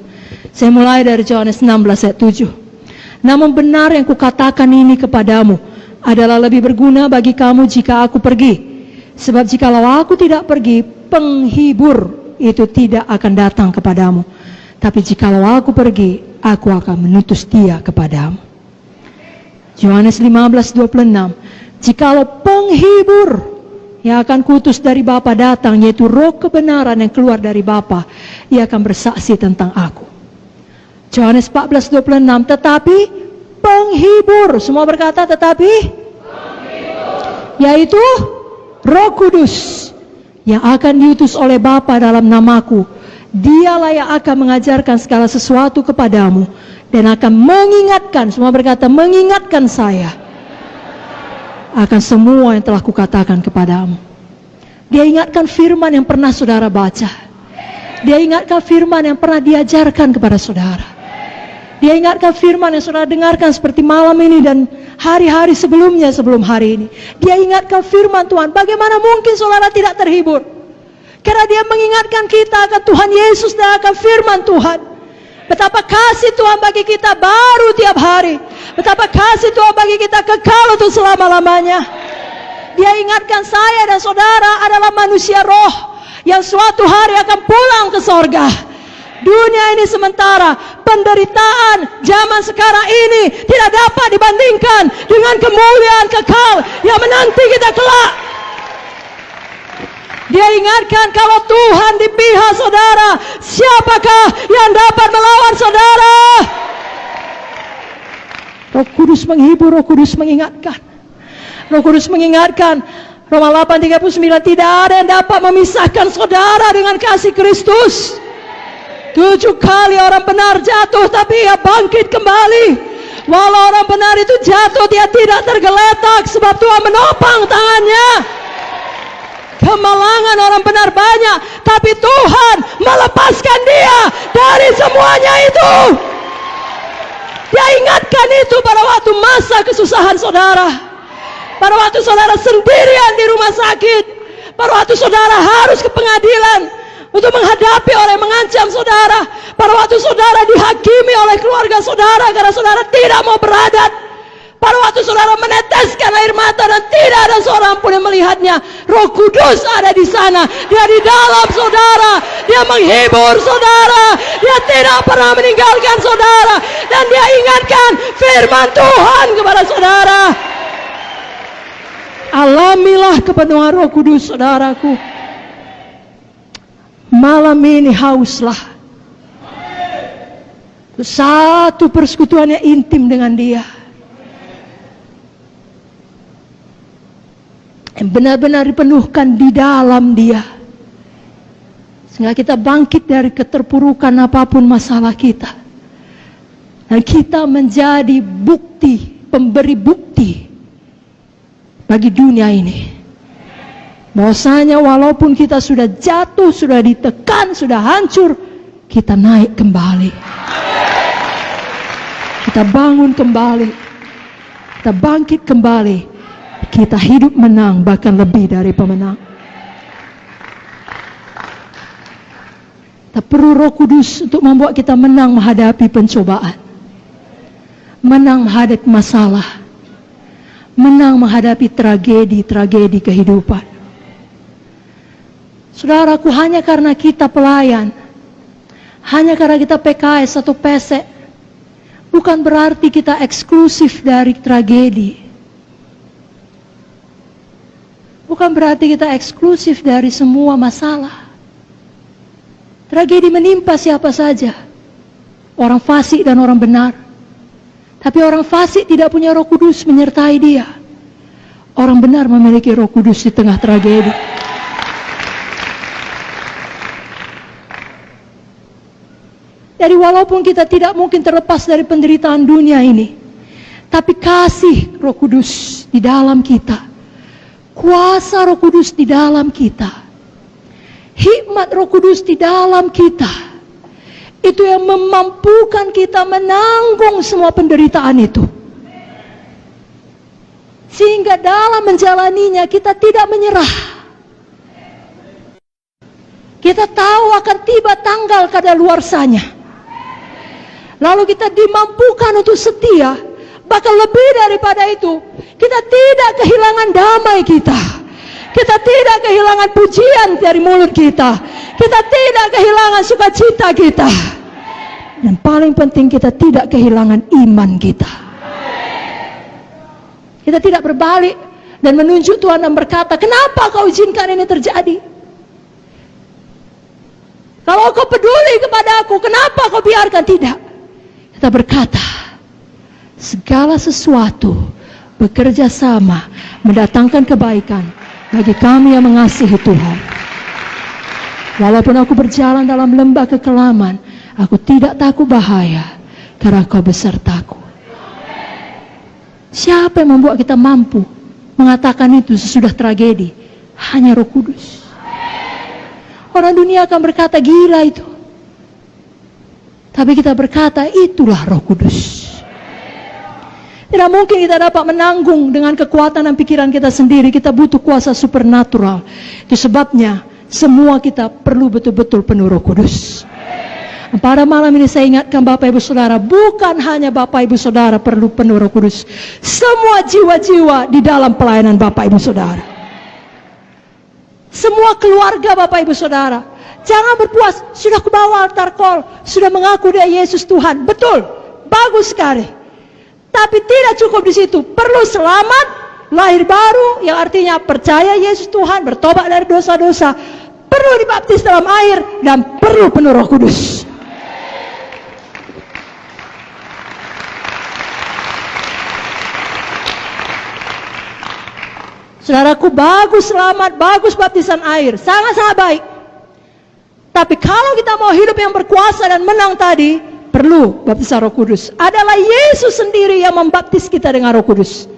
Saya mulai dari Yohanes 16 ayat 7. Namun benar yang kukatakan ini kepadamu adalah lebih berguna bagi kamu jika aku pergi. Sebab jikalau aku tidak pergi, penghibur itu tidak akan datang kepadamu. Tapi jikalau aku pergi, aku akan mengutus dia kepadamu. Yohanes 15:26. Jikalau penghibur yang akan kutus dari Bapa datang, yaitu roh kebenaran yang keluar dari Bapa, ia akan bersaksi tentang aku. Yohanes 14:26. Tetapi penghibur, semua berkata tetapi penghibur, yaitu Roh Kudus yang akan diutus oleh Bapa dalam namaku, dialah yang akan mengajarkan segala sesuatu kepadamu dan akan mengingatkan, semua berkata mengingatkan saya akan semua yang telah kukatakan kepadamu. Dia ingatkan firman yang pernah saudara baca. Dia ingatkan firman yang pernah diajarkan kepada saudara. Dia ingatkan firman yang saudara dengarkan seperti malam ini dan hari-hari sebelumnya sebelum hari ini. Dia ingatkan firman Tuhan. Bagaimana mungkin saudara tidak terhibur? Karena dia mengingatkan kita akan Tuhan Yesus dan akan firman Tuhan. Betapa kasih Tuhan bagi kita baru tiap hari. Betapa kasih Tuhan bagi kita kekal untuk selama-lamanya. Dia ingatkan saya dan saudara adalah manusia roh yang suatu hari akan pulang ke sorga. Dunia ini sementara, penderitaan zaman sekarang ini tidak dapat dibandingkan dengan kemuliaan kekal yang menanti kita kelak. Dia ingatkan kalau Tuhan di pihak saudara, siapakah yang dapat melawan saudara? Roh Kudus menghibur, Roh Kudus mengingatkan. Roh Kudus mengingatkan, Roma 8:39, tidak ada yang dapat memisahkan saudara dengan kasih Kristus. 7 kali orang benar jatuh, tapi ia bangkit kembali. Walau orang benar itu jatuh, dia tidak tergeletak, sebab Tuhan menopang tangannya. Kemalangan orang benar banyak, tapi Tuhan melepaskan dia dari semuanya itu. Dia ingatkan itu pada waktu masa kesusahan saudara. Pada waktu saudara sendirian di rumah sakit. Pada waktu saudara harus ke pengadilan untuk menghadapi orang yang mengancam saudara. Pada waktu saudara dihakimi oleh keluarga saudara karena saudara tidak mau beradat. Pada waktu saudara meneteskan air mata dan tidak ada seorang pun yang melihatnya. Roh Kudus ada di sana. Dia di dalam saudara. Dia menghibur saudara. Dia tidak pernah meninggalkan saudara. Dan dia ingatkan firman Tuhan kepada saudara. Alamilah kepenuhan Roh Kudus, saudaraku. Malam ini hauslah satu persekutuan yang intim dengan dia, yang benar-benar dipenuhkan di dalam dia, sehingga kita bangkit dari keterpurukan apapun masalah kita, dan kita menjadi bukti, pemberi bukti bagi dunia ini, bahwasanya walaupun kita sudah jatuh, sudah ditekan, sudah hancur, kita naik kembali. Kita bangun kembali. Kita bangkit kembali. Kita hidup menang, bahkan lebih dari pemenang. Kita perlu Roh Kudus untuk membuat kita menang menghadapi pencobaan. Menang menghadapi masalah. Menang menghadapi tragedi-tragedi kehidupan. Saudaraku, hanya karena kita pelayan, hanya karena kita PKS atau pesek, bukan berarti kita eksklusif dari tragedi. Bukan berarti kita eksklusif dari semua masalah. Tragedi menimpa siapa saja, orang fasik dan orang benar. Tapi orang fasik tidak punya Roh Kudus menyertai dia. Orang benar memiliki Roh Kudus di tengah tragedi. Jadi walaupun kita tidak mungkin terlepas dari penderitaan dunia ini, tapi kasih Roh Kudus di dalam kita, kuasa Roh Kudus di dalam kita, hikmat Roh Kudus di dalam kita, itu yang memampukan kita menanggung semua penderitaan itu. Sehingga dalam menjalaninya kita tidak menyerah. Kita tahu akan tiba tanggal kadaluarsanya. Lalu kita dimampukan untuk setia. Bahkan lebih daripada itu, kita tidak kehilangan damai kita. Kita tidak kehilangan pujian dari mulut kita. Kita tidak kehilangan sukacita kita. Dan paling penting, kita tidak kehilangan iman kita. Kita tidak berbalik dan menunjuk Tuhan dan berkata, kenapa kau izinkan ini terjadi? Kalau kau peduli kepada aku, kenapa kau biarkan? Tidak. Kita berkata, segala sesuatu bekerja sama mendatangkan kebaikan bagi kami yang mengasihi Tuhan. Walaupun aku berjalan dalam lembah kekelaman, aku tidak takut bahaya, karena kau besertaku. Siapa yang membuat kita mampu mengatakan itu sesudah tragedi. Hanya Roh Kudus. Orang dunia akan berkata gila itu. Tapi kita berkata itulah Roh Kudus. Tidak mungkin kita dapat menanggung dengan kekuatan dan pikiran kita sendiri. Kita butuh kuasa supernatural. Itu sebabnya semua kita perlu betul-betul penuh Roh Kudus. Pada malam ini saya ingatkan Bapak Ibu Saudara, bukan hanya Bapak Ibu Saudara perlu penuh Roh Kudus. Semua jiwa-jiwa di dalam pelayanan Bapak Ibu Saudara. Semua keluarga Bapak Ibu Saudara. Jangan berpuas, sudah kubawa altar call, sudah mengaku dia Yesus Tuhan. Betul, bagus sekali. Tapi tidak cukup di situ, perlu selamat, lahir baru, yang artinya percaya Yesus Tuhan, bertobat dari dosa-dosa, perlu dibaptis dalam air, dan perlu penuh Roh Kudus. Saudaraku, bagus selamat, bagus baptisan air, sangat-sangat baik. Tapi kalau kita mau hidup yang berkuasa dan menang tadi, perlu baptisan Roh Kudus. Adalah Yesus sendiri yang membaptis kita dengan Roh Kudus.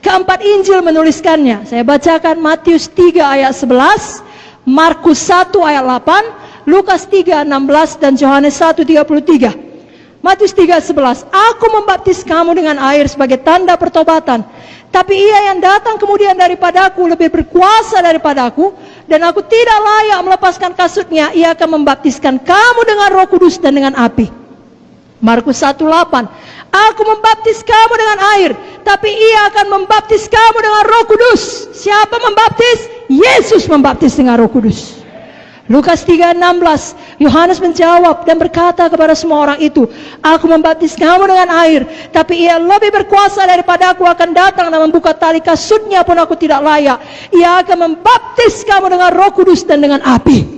Keempat Injil menuliskannya. Saya bacakan Matius 3 ayat 11, Markus 1 ayat 8, Lukas 3 16 dan Yohanes 1 33. Matius 3 11, aku membaptis kamu dengan air sebagai tanda pertobatan. Tapi ia yang datang kemudian daripadaku lebih berkuasa daripadaku, dan aku tidak layak melepaskan kasutnya. Ia akan membaptiskan kamu dengan Roh Kudus dan dengan api. Markus 1:8, aku membaptis kamu dengan air, tapi ia akan membaptis kamu dengan Roh Kudus. Siapa membaptis? Yesus membaptis dengan Roh Kudus. Lukas 3:16, Yohanes menjawab dan berkata kepada semua orang itu, aku membaptis kamu dengan air, tapi ia lebih berkuasa daripada aku akan datang dan membuka tali kasutnya pun aku tidak layak. Ia akan membaptis kamu dengan Roh Kudus dan dengan api.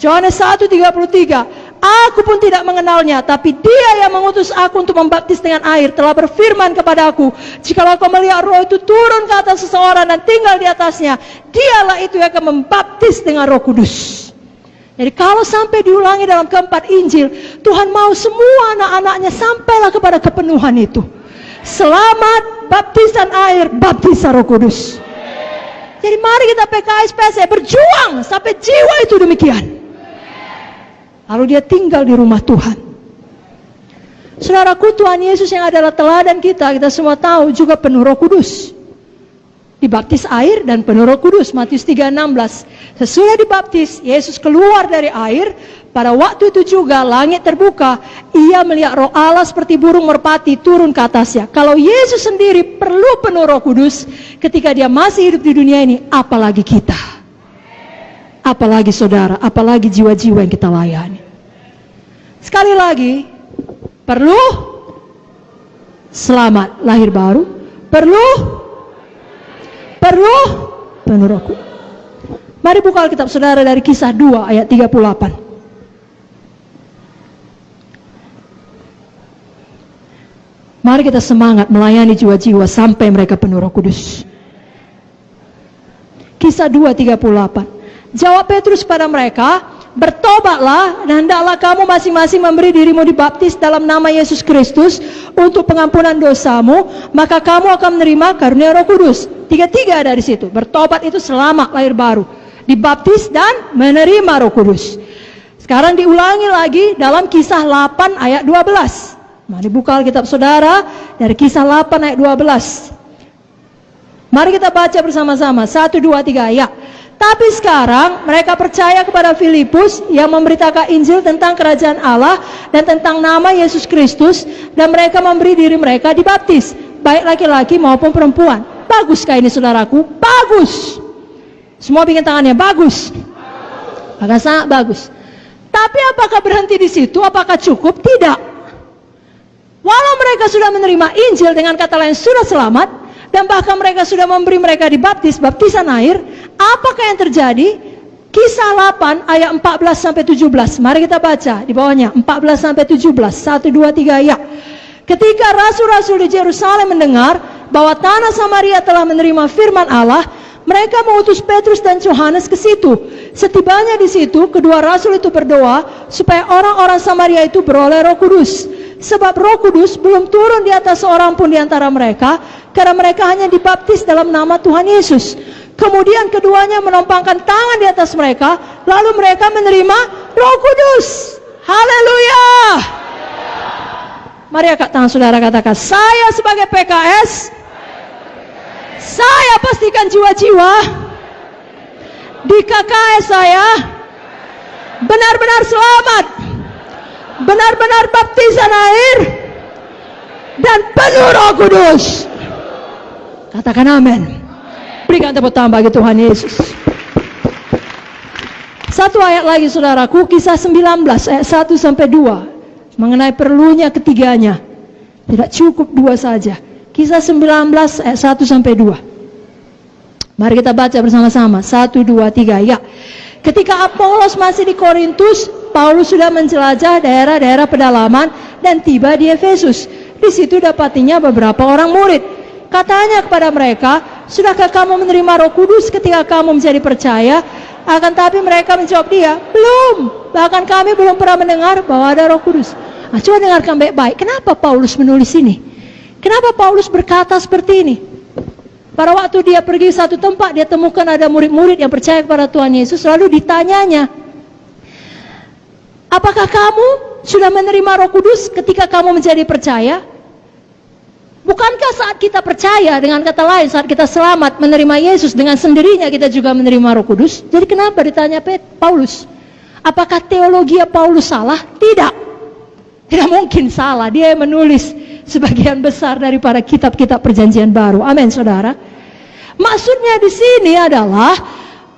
Yohanes 1:33, aku pun tidak mengenalnya, tapi dia yang mengutus aku untuk membaptis dengan air telah berfirman kepada aku, jikalau kau melihat Roh itu turun ke atas seseorang dan tinggal di atasnya, dialah itu yang akan membaptis dengan Roh Kudus. Jadi kalau sampai diulangi dalam keempat Injil, Tuhan mau semua anak-anaknya sampailah kepada kepenuhan itu. Selamat, baptisan air, baptisan Roh Kudus. Jadi mari kita PKS PSE berjuang sampai jiwa itu demikian. Lalu dia tinggal di rumah Tuhan. Saudaraku, Tuhan Yesus yang adalah teladan kita semua tahu juga penuh Roh Kudus. Dibaptis air dan penuh Roh Kudus. Matius 3:16. Sesudah dibaptis, Yesus keluar dari air. Pada waktu itu juga langit terbuka. Ia melihat Roh Allah seperti burung merpati turun ke atasnya. Kalau Yesus sendiri perlu penuh Roh Kudus ketika dia masih hidup di dunia ini, apalagi kita. Apalagi saudara, apalagi jiwa-jiwa yang kita layani. Sekali lagi, perlu selamat, lahir baru, perlu penuh Roh Kudus. Mari buka Alkitab saudara dari Kisah 2 ayat 38. Mari kita semangat melayani jiwa-jiwa sampai mereka penuh Roh Kudus. Kisah 2:38. Jawab Petrus pada mereka, bertobatlah dan hendaklah kamu masing-masing memberi dirimu dibaptis dalam nama Yesus Kristus untuk pengampunan dosamu, maka kamu akan menerima karunia Roh Kudus. Tiga-tiga ada di situ. Bertobat itu selamat, lahir baru. Dibaptis dan menerima Roh Kudus. Sekarang diulangi lagi dalam Kisah 8 ayat 12. Mari buka Alkitab saudara dari Kisah 8 ayat 12. Mari kita baca bersama-sama. 1, 2, 3 ya. Tapi sekarang mereka percaya kepada Filipus yang memberitakan Injil tentang kerajaan Allah dan tentang nama Yesus Kristus, dan mereka memberi diri mereka dibaptis, baik laki-laki maupun perempuan. Bagus kah ini saudaraku? Bagus. Semua bikin tangannya bagus. Agak sangat bagus. Tapi apakah berhenti di situ? Apakah cukup? Tidak. Walau mereka sudah menerima Injil, dengan kata lain sudah selamat, dan bahkan mereka sudah memberi mereka dibaptis, baptisan air, apakah yang terjadi? Kisah 8 ayat 14-17. Mari kita baca di bawahnya 14-17. 1, 2, 3 ya. Ketika rasul-rasul di Yerusalem mendengar bahwa tanah Samaria telah menerima firman Allah, mereka mengutus Petrus dan Yohanes ke situ. Setibanya di situ, kedua rasul itu berdoa supaya orang-orang Samaria itu beroleh Roh Kudus. Sebab Roh Kudus belum turun di atas seorang pun di antara mereka, karena mereka hanya dibaptis dalam nama Tuhan Yesus. Kemudian keduanya menumpangkan tangan di atas mereka, lalu mereka menerima Roh Kudus. Haleluya. Mari angkat tangan saudara, katakan, saya sebagai PKS, saya pastikan jiwa-jiwa di KKS saya benar-benar selamat, benar-benar baptisan air dan penuh Roh Kudus. Katakan amin. Berikan tepuk tangan bagi Tuhan Yesus. Satu ayat lagi saudaraku, Kisah 19 ayat 1 sampai 2, mengenai perlunya ketiganya. Tidak cukup dua saja. Kisah 19 ayat 1 sampai 2. Mari kita baca bersama-sama. 1, 2, 3, ya. Ketika Apolos masih di Korintus, Paulus sudah menjelajah daerah-daerah pedalaman dan tiba di Efesus. Di situ dapatinya beberapa orang murid. Katanya kepada mereka, sudahkah kamu menerima Roh Kudus ketika kamu menjadi percaya? Akan tapi mereka menjawab dia, belum. Bahkan kami belum pernah mendengar bahwa ada Roh Kudus. Nah, coba dengarkan baik-baik. Kenapa Paulus menulis ini? Kenapa Paulus berkata seperti ini? Pada waktu dia pergi satu tempat, dia temukan ada murid-murid yang percaya kepada Tuhan Yesus. Lalu ditanyanya, apakah kamu sudah menerima Roh Kudus ketika kamu menjadi percaya? Bukankah saat kita percaya, dengan kata lain, saat kita selamat menerima Yesus, dengan sendirinya kita juga menerima Roh Kudus? Jadi kenapa ditanya Paulus? Apakah teologi Paulus salah? Tidak. Tidak mungkin salah. Dia menulis sebagian besar daripada kitab-kitab perjanjian baru. Amin, saudara. Maksudnya di sini adalah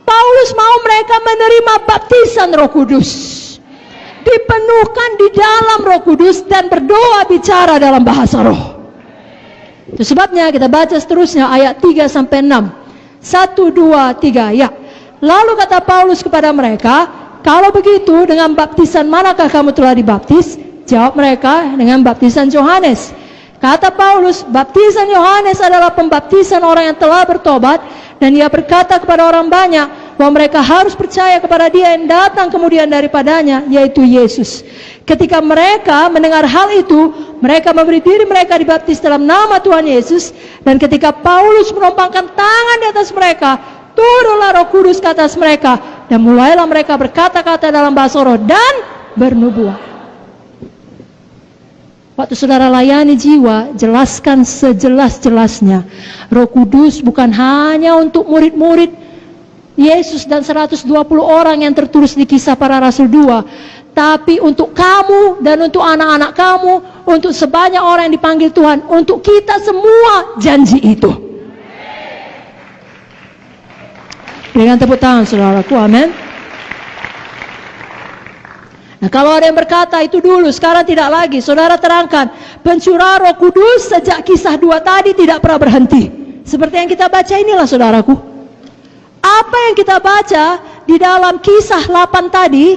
Paulus mau mereka menerima baptisan Roh Kudus, dipenuhkan di dalam Roh Kudus dan berdoa bicara dalam bahasa roh. Itu sebabnya kita baca seterusnya ayat 3 sampai 6. 1, 2, 3, ya. Lalu kata Paulus kepada mereka, kalau begitu dengan baptisan manakah kamu telah dibaptis? Jawab mereka, dengan baptisan Yohanes. Kata Paulus, baptisan Yohanes adalah pembaptisan orang yang telah bertobat, dan ia berkata kepada orang banyak bahwa mereka harus percaya kepada dia yang datang kemudian daripadanya, yaitu Yesus. Ketika mereka mendengar hal itu, mereka memberi diri mereka dibaptis dalam nama Tuhan Yesus. Dan ketika Paulus menumpangkan tangan di atas mereka, turunlah Roh Kudus ke atas mereka, dan mulailah mereka berkata-kata dalam bahasa roh dan bernubuat. Waktu saudara layani jiwa, jelaskan sejelas-jelasnya. Roh Kudus bukan hanya untuk murid-murid Yesus dan 120 orang yang tertulis di Kisah Para Rasul 2, tapi untuk kamu dan untuk anak-anak kamu, untuk sebanyak orang yang dipanggil Tuhan, untuk kita semua janji itu. Dengan tepuk tangan saudaraku, amin. Nah, kalau ada yang berkata itu dulu, sekarang tidak lagi, saudara terangkan, pencurahan Roh Kudus sejak Kisah 2 tadi tidak pernah berhenti. Seperti yang kita baca inilah saudaraku. Apa yang kita baca di dalam Kisah 8 tadi,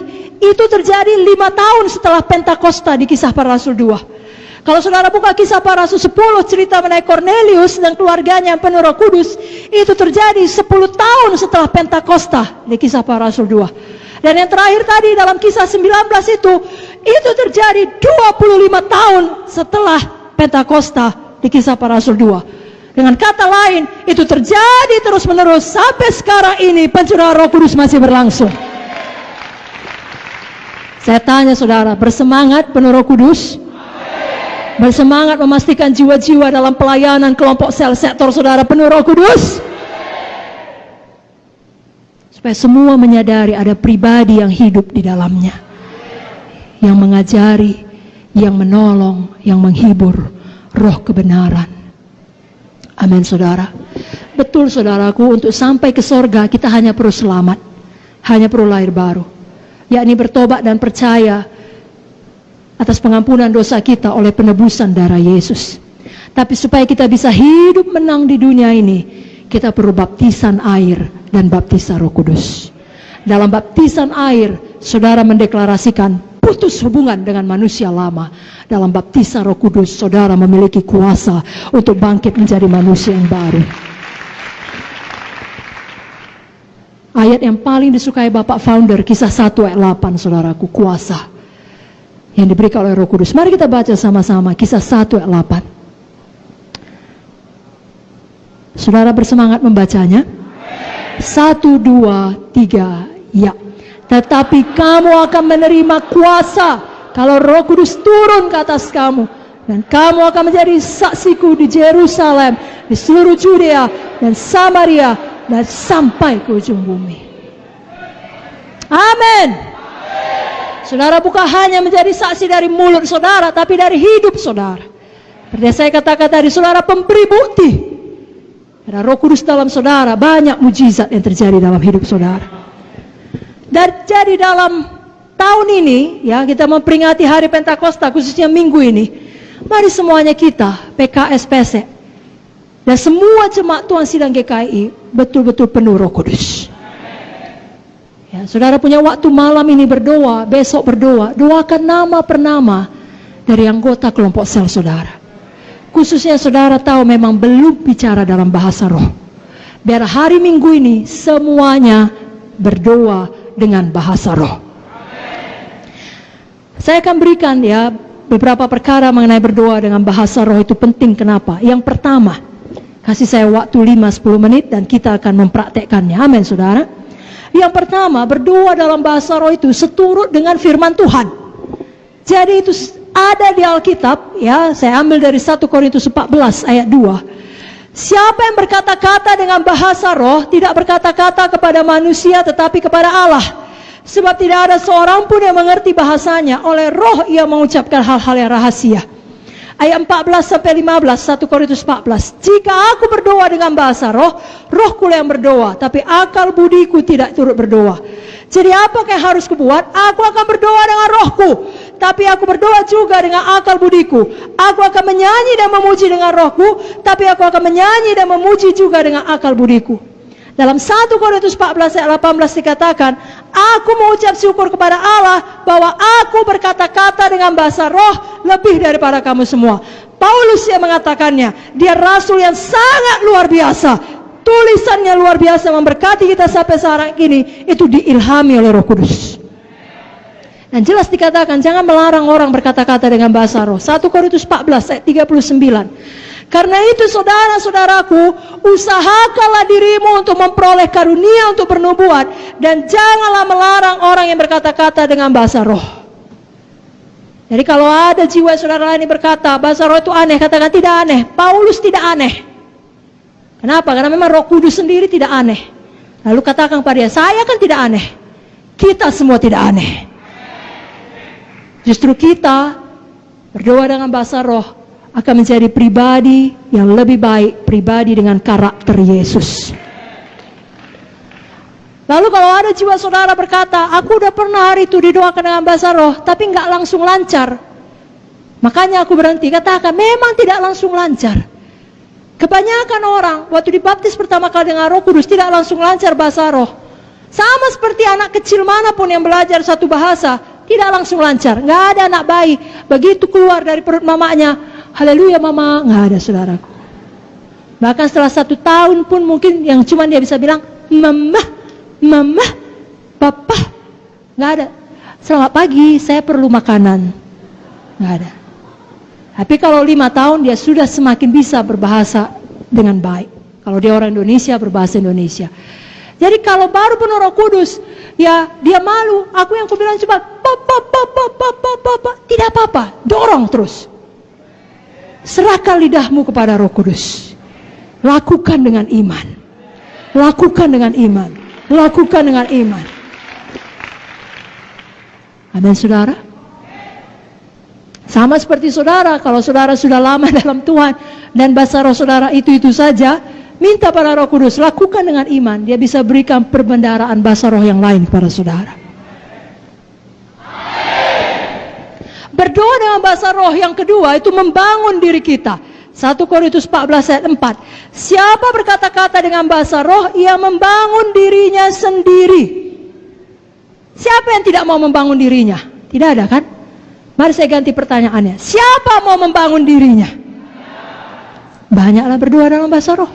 itu terjadi 5 tahun setelah Pentakosta di Kisah Para Rasul 2. Kalau saudara buka Kisah Para Rasul 10, cerita mengenai Cornelius dan keluarganya yang penuh Roh Kudus, itu terjadi 10 tahun setelah Pentakosta di Kisah Para Rasul 2. Dan yang terakhir tadi dalam Kisah 19 itu terjadi 25 tahun setelah Pentakosta di Kisah Para Rasul 2. Dengan kata lain, itu terjadi terus-menerus sampai sekarang ini pencurahan Roh Kudus masih berlangsung. Saya tanya saudara, bersemangat penuh Roh Kudus? Bersemangat memastikan jiwa-jiwa dalam pelayanan kelompok sel sektor saudara penuh Roh Kudus? Supaya semua menyadari ada pribadi yang hidup di dalamnya, yang mengajari, yang menolong, yang menghibur, roh kebenaran. Amin saudara. Betul saudaraku, untuk sampai ke sorga kita hanya perlu selamat, hanya perlu lahir baru, yakni bertobat dan percaya atas pengampunan dosa kita oleh penebusan darah Yesus. Tapi supaya kita bisa hidup menang di dunia ini, kita perlu baptisan air dan baptisan Roh Kudus. Dalam baptisan air, saudara mendeklarasikan putus hubungan dengan manusia lama. Dalam baptisan Roh Kudus, saudara memiliki kuasa untuk bangkit menjadi manusia yang baru. Ayat yang paling disukai Bapak Founder, Kisah 1 ayat 8, saudaraku, kuasa. yang diberikan oleh Roh Kudus. Mari kita baca sama-sama Kisah 1 ayat 8. Saudara bersemangat membacanya? 1, 2, 3, ya. Tetapi kamu akan menerima kuasa kalau Roh Kudus turun ke atas kamu, dan kamu akan menjadi saksiku di Yerusalem, di seluruh Judea dan Samaria, dan sampai ke ujung bumi. Amin. Saudara bukan hanya menjadi saksi dari mulut saudara, tapi dari hidup saudara. Seperti saya katakan tadi, saudara pemberi bukti. Ada Roh Kudus dalam saudara, banyak mujizat yang terjadi dalam hidup saudara. Dan jadi dalam tahun ini, ya, kita memperingati hari Pentakosta, khususnya minggu ini. Mari semuanya kita, PKS PSE, dan semua jemaat Tuhan Sidang GKI, betul-betul penuh Roh Kudus. Ya, saudara punya waktu malam ini berdoa, besok berdoa, doakan nama per nama dari anggota kelompok sel saudara. Khususnya saudara tahu memang belum bicara dalam bahasa roh. Biar hari Minggu ini semuanya berdoa dengan bahasa roh. Saya akan berikan ya beberapa perkara mengenai berdoa dengan bahasa roh itu penting. Kenapa? Yang pertama, kasih saya waktu 5-10 menit dan kita akan mempraktekkannya. Amin saudara. Yang pertama, berdoa dalam bahasa roh itu seturut dengan firman Tuhan. Jadi itu ada di Alkitab, ya, saya ambil dari 1 Korintus 14 ayat 2. Siapa yang berkata-kata dengan bahasa roh, tidak berkata-kata kepada manusia tetapi kepada Allah. Sebab tidak ada seorang pun yang mengerti bahasanya, oleh roh ia mengucapkan hal-hal yang rahasia. Ayat 14-15, 1 Korintus 14. Jika aku berdoa dengan bahasa roh, rohku yang berdoa, tapi akal budiku tidak turut berdoa. Jadi apakah yang harus kubuat? Aku akan berdoa dengan rohku, tapi aku berdoa juga dengan akal budiku. Aku akan menyanyi dan memuji dengan rohku, tapi aku akan menyanyi dan memuji juga dengan akal budiku. Dalam 1 Korintus 14 ayat 18 dikatakan, aku mengucap syukur kepada Allah bahwa aku berkata-kata dengan bahasa roh lebih daripada kamu semua. Paulus yang mengatakannya, dia rasul yang sangat luar biasa. Tulisannya luar biasa, memberkati kita sampai sekarang ini. Itu diilhami oleh Roh Kudus. Dan jelas dikatakan, jangan melarang orang berkata-kata dengan bahasa roh. 1 Korintus 14 ayat 39. Karena itu saudara-saudaraku, usahakanlah dirimu untuk memperoleh karunia untuk bernubuat, dan janganlah melarang orang yang berkata-kata dengan bahasa roh. Jadi kalau ada jiwa saudara lain yang berkata bahasa roh itu aneh, katakan tidak aneh. Paulus tidak aneh. Kenapa? Karena memang Roh Kudus sendiri tidak aneh. Lalu katakan pada dia, saya kan tidak aneh. Kita semua tidak aneh. Justru kita berdoa dengan bahasa roh akan menjadi pribadi yang lebih baik, pribadi dengan karakter Yesus. Lalu kalau ada jiwa saudara berkata, aku udah pernah hari itu didoakan dengan bahasa roh, tapi nggak langsung lancar. Makanya aku berhenti, katakan memang tidak langsung lancar. Kebanyakan orang waktu dibaptis pertama kali dengan Roh Kudus tidak langsung lancar bahasa roh. Sama seperti anak kecil manapun yang belajar satu bahasa, tidak langsung lancar. Nggak ada anak bayi, begitu keluar dari perut mamanya, haleluya mama, nggak ada saudaraku. Bahkan setelah 1 tahun pun mungkin yang cuma dia bisa bilang, mama, mama, papa, nggak ada. Selamat pagi, saya perlu makanan, nggak ada. Tapi kalau 5 tahun dia sudah semakin bisa berbahasa dengan baik. Kalau dia orang Indonesia, berbahasa Indonesia. Jadi kalau baru penuh Roh Kudus, ya dia malu. Aku yang kubilang cuma papa, tidak apa-apa, dorong terus. Serahkan lidahmu kepada Roh Kudus. Lakukan dengan iman. Lakukan dengan iman. Lakukan dengan iman. Amin saudara. Sama seperti saudara, kalau saudara sudah lama dalam Tuhan dan bahasa roh saudara itu saja, minta pada Roh Kudus, lakukan dengan iman. Dia bisa berikan perbendaharaan bahasa roh yang lain kepada saudara. Berdoa dengan bahasa roh yang kedua itu membangun diri kita. 1 Korintus 14 ayat 4. Siapa berkata-kata dengan bahasa roh, ia membangun dirinya sendiri. Siapa yang tidak mau membangun dirinya? Tidak ada kan? Mari saya ganti pertanyaannya. Siapa mau membangun dirinya? Banyaklah berdoa dalam bahasa roh.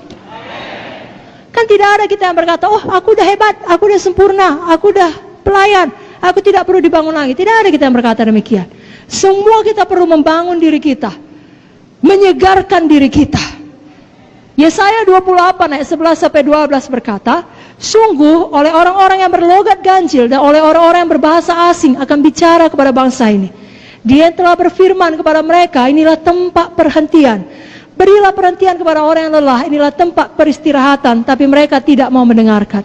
Kan tidak ada kita yang berkata, oh aku udah hebat, aku udah sempurna, aku udah pelayan, aku tidak perlu dibangun lagi. Tidak ada kita yang berkata demikian. Semua kita perlu membangun diri kita, menyegarkan diri kita. Yesaya 28 ayat 11-12 berkata, sungguh oleh orang-orang yang berlogat ganjil dan oleh orang-orang yang berbahasa asing akan bicara kepada bangsa ini. Dia telah berfirman kepada mereka, inilah tempat perhentian. Berilah perhentian kepada orang yang lelah, inilah tempat peristirahatan, tapi mereka tidak mau mendengarkan.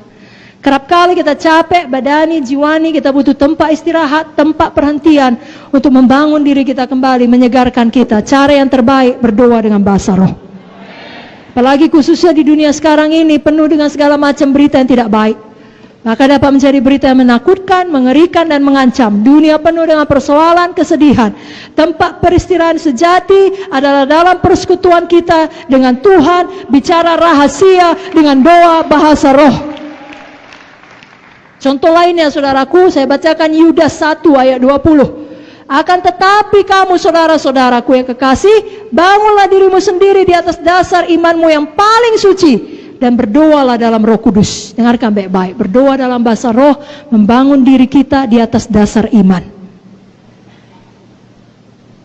Kerap kali kita capek, badani, jiwani, kita butuh tempat istirahat, tempat perhentian untuk membangun diri kita kembali, menyegarkan kita. Cara yang terbaik berdoa dengan bahasa roh. Apalagi khususnya di dunia sekarang ini penuh dengan segala macam berita yang tidak baik. Maka dapat menjadi berita yang menakutkan, mengerikan, dan mengancam. Dunia penuh dengan persoalan, kesedihan. Tempat peristirahatan sejati adalah dalam persekutuan kita dengan Tuhan, bicara rahasia dengan doa bahasa roh. Contoh lainnya saudaraku, saya bacakan Yudas 1 ayat 20. Akan tetapi kamu saudara-saudaraku yang kekasih, bangunlah dirimu sendiri di atas dasar imanmu yang paling suci, dan berdoalah dalam Roh Kudus. Dengarkan baik-baik, berdoa dalam bahasa roh, membangun diri kita di atas dasar iman.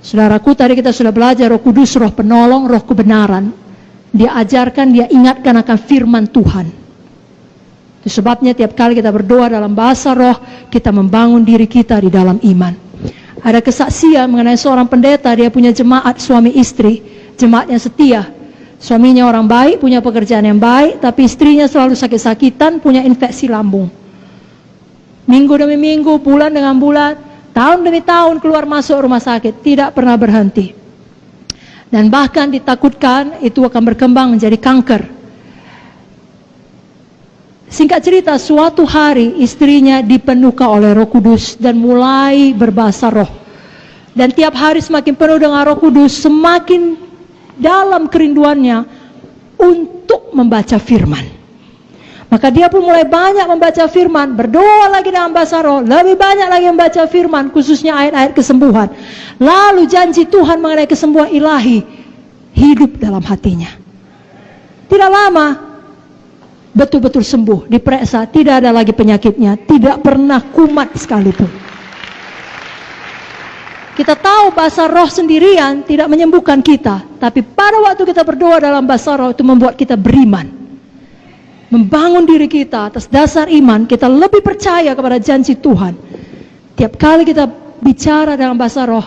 Saudaraku, tadi kita sudah belajar Roh Kudus, roh penolong, roh kebenaran. Dia ajarkan, dia ingatkan akan firman Tuhan. Itu sebabnya tiap kali kita berdoa dalam bahasa roh, kita membangun diri kita di dalam iman. Ada kesaksian mengenai seorang pendeta, dia punya jemaat suami istri, jemaatnya setia. Suaminya orang baik, punya pekerjaan yang baik, tapi istrinya selalu sakit-sakitan, punya infeksi lambung. Minggu demi minggu, bulan dengan bulan, tahun demi tahun keluar masuk rumah sakit, tidak pernah berhenti. Dan bahkan ditakutkan itu akan berkembang menjadi kanker. Singkat cerita, suatu hari istrinya dipenuhkan oleh Roh Kudus dan mulai berbahasa roh. Dan tiap hari semakin penuh dengan Roh Kudus, semakin dalam kerinduannya untuk membaca firman. Maka dia pun mulai banyak membaca firman, berdoa lagi dalam bahasa roh, lebih banyak lagi membaca firman, khususnya ayat-ayat kesembuhan. Lalu janji Tuhan mengenai kesembuhan ilahi hidup dalam hatinya. Tidak lama, betul-betul sembuh, diperiksa, tidak ada lagi penyakitnya, tidak pernah kumat sekalipun. Kita tahu bahasa roh sendirian tidak menyembuhkan kita, tapi pada waktu kita berdoa dalam bahasa roh itu membuat kita beriman, membangun diri kita atas dasar iman. Kita lebih percaya kepada janji Tuhan. Tiap kali kita bicara dalam bahasa roh,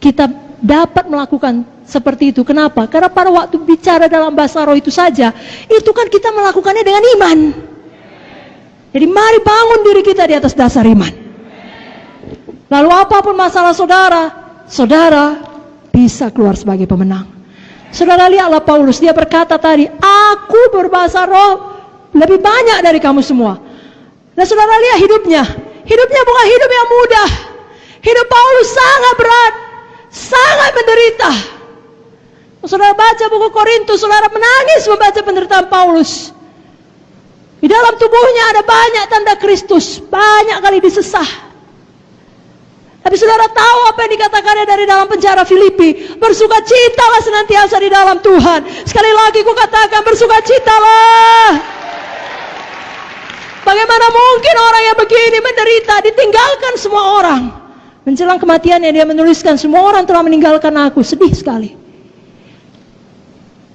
kita dapat melakukan seperti itu. Kenapa? Karena pada waktu bicara dalam bahasa roh itu saja, itu kan kita melakukannya dengan iman. Jadi mari bangun diri kita di atas dasar iman. Lalu apapun masalah saudara, saudara bisa keluar sebagai pemenang. Saudara lihatlah Paulus, dia berkata tadi, aku berbahasa roh lebih banyak dari kamu semua. Nah saudara lihat hidupnya bukan hidup yang mudah. Hidup Paulus sangat berat, sangat menderita. Saudara baca buku Korintus, saudara menangis membaca penderitaan Paulus. Di dalam tubuhnya ada banyak tanda Kristus, banyak kali disesah. Tapi saudara tahu apa yang dikatakannya dari dalam penjara Filipi, bersukacitalah senantiasa di dalam Tuhan. Sekali lagi ku katakan, bersukacitalah. Bagaimana mungkin orang yang begini menderita, ditinggalkan semua orang. Menjelang kematiannya dia menuliskan, semua orang telah meninggalkan aku, sedih sekali.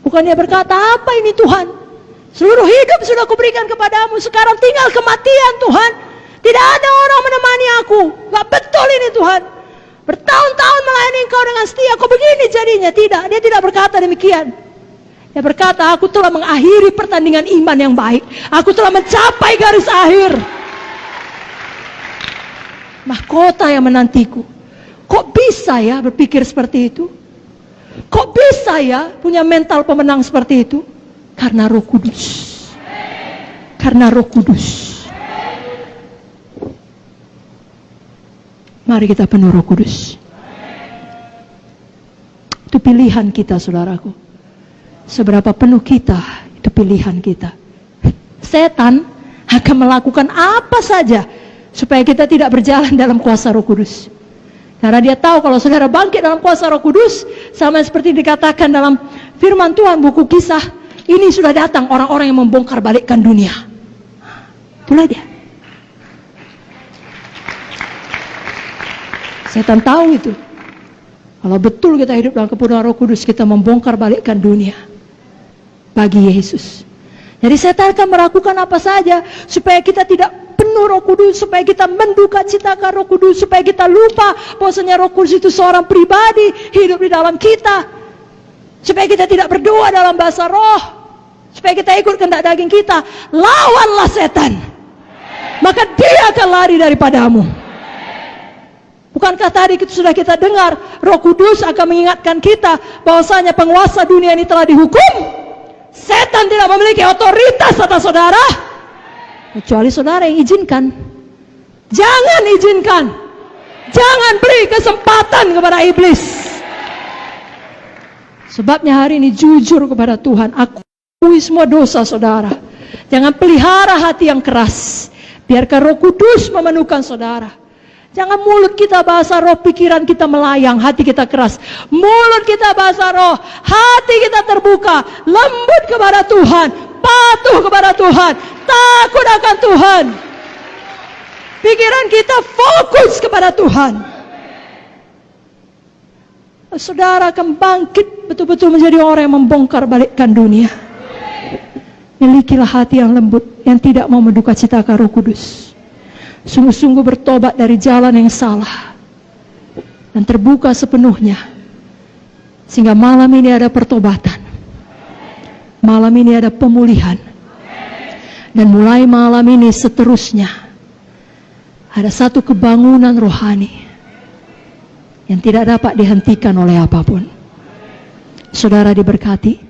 Bukan dia berkata, apa ini Tuhan? Seluruh hidup sudah kuberikan kepadamu, sekarang tinggal kematian Tuhan. Tidak ada orang menemani aku. Gak betul ini Tuhan. Bertahun-tahun melayani Engkau dengan setia, kok begini jadinya? Tidak, dia tidak berkata demikian. Dia berkata, aku telah mengakhiri pertandingan iman yang baik. Aku telah mencapai garis akhir. Mahkota yang menantiku. Kok bisa ya berpikir seperti itu? Kok bisa ya punya mental pemenang seperti itu? Karena Roh Kudus. Karena Roh Kudus. Mari kita penuh Roh Kudus. Itu pilihan kita, saudaraku. Seberapa penuh kita, itu pilihan kita. Setan akan melakukan apa saja supaya kita tidak berjalan dalam kuasa Roh Kudus. Karena dia tahu kalau saudara bangkit dalam kuasa Roh Kudus, sama seperti dikatakan dalam firman Tuhan buku Kisah, ini sudah datang orang-orang yang membongkar balikkan dunia. Itulah dia. Setan tahu itu. Kalau betul kita hidup dalam kepenuhan Roh Kudus, kita membongkar balikkan dunia bagi Yesus. Jadi setan akan melakukan apa saja supaya kita tidak penuh Roh Kudus, supaya kita menduka citakan Roh Kudus, supaya kita lupa bahwasanya Roh Kudus itu seorang pribadi hidup di dalam kita, supaya kita tidak berdoa dalam bahasa roh, supaya kita ikut kehendak daging kita. Lawanlah setan, maka dia akan lari daripadamu. Bukankah tadi sudah kita dengar, Roh Kudus akan mengingatkan kita bahwasanya penguasa dunia ini telah dihukum. Setan tidak memiliki otoritas atas saudara, kecuali saudara yang izinkan. Jangan izinkan, jangan beri kesempatan kepada iblis. Sebabnya hari ini jujur kepada Tuhan, akui semua dosa saudara. Jangan pelihara hati yang keras, biarkan Roh Kudus memenuhkan saudara. Jangan mulut kita bahasa roh, pikiran kita melayang, hati kita keras. Mulut kita bahasa roh, hati kita terbuka, lembut kepada Tuhan, patuh kepada Tuhan, takut akan Tuhan. Pikiran kita fokus kepada Tuhan. Saudara akan bangkit betul-betul menjadi orang yang membongkar balikkan dunia. Milikilah hati yang lembut, yang tidak mau menduka citakan Roh Kudus. Sungguh-sungguh bertobat dari jalan yang salah dan terbuka sepenuhnya, sehingga malam ini ada pertobatan, malam ini ada pemulihan, dan mulai malam ini seterusnya ada satu kebangunan rohani yang tidak dapat dihentikan oleh apapun. Saudara diberkati.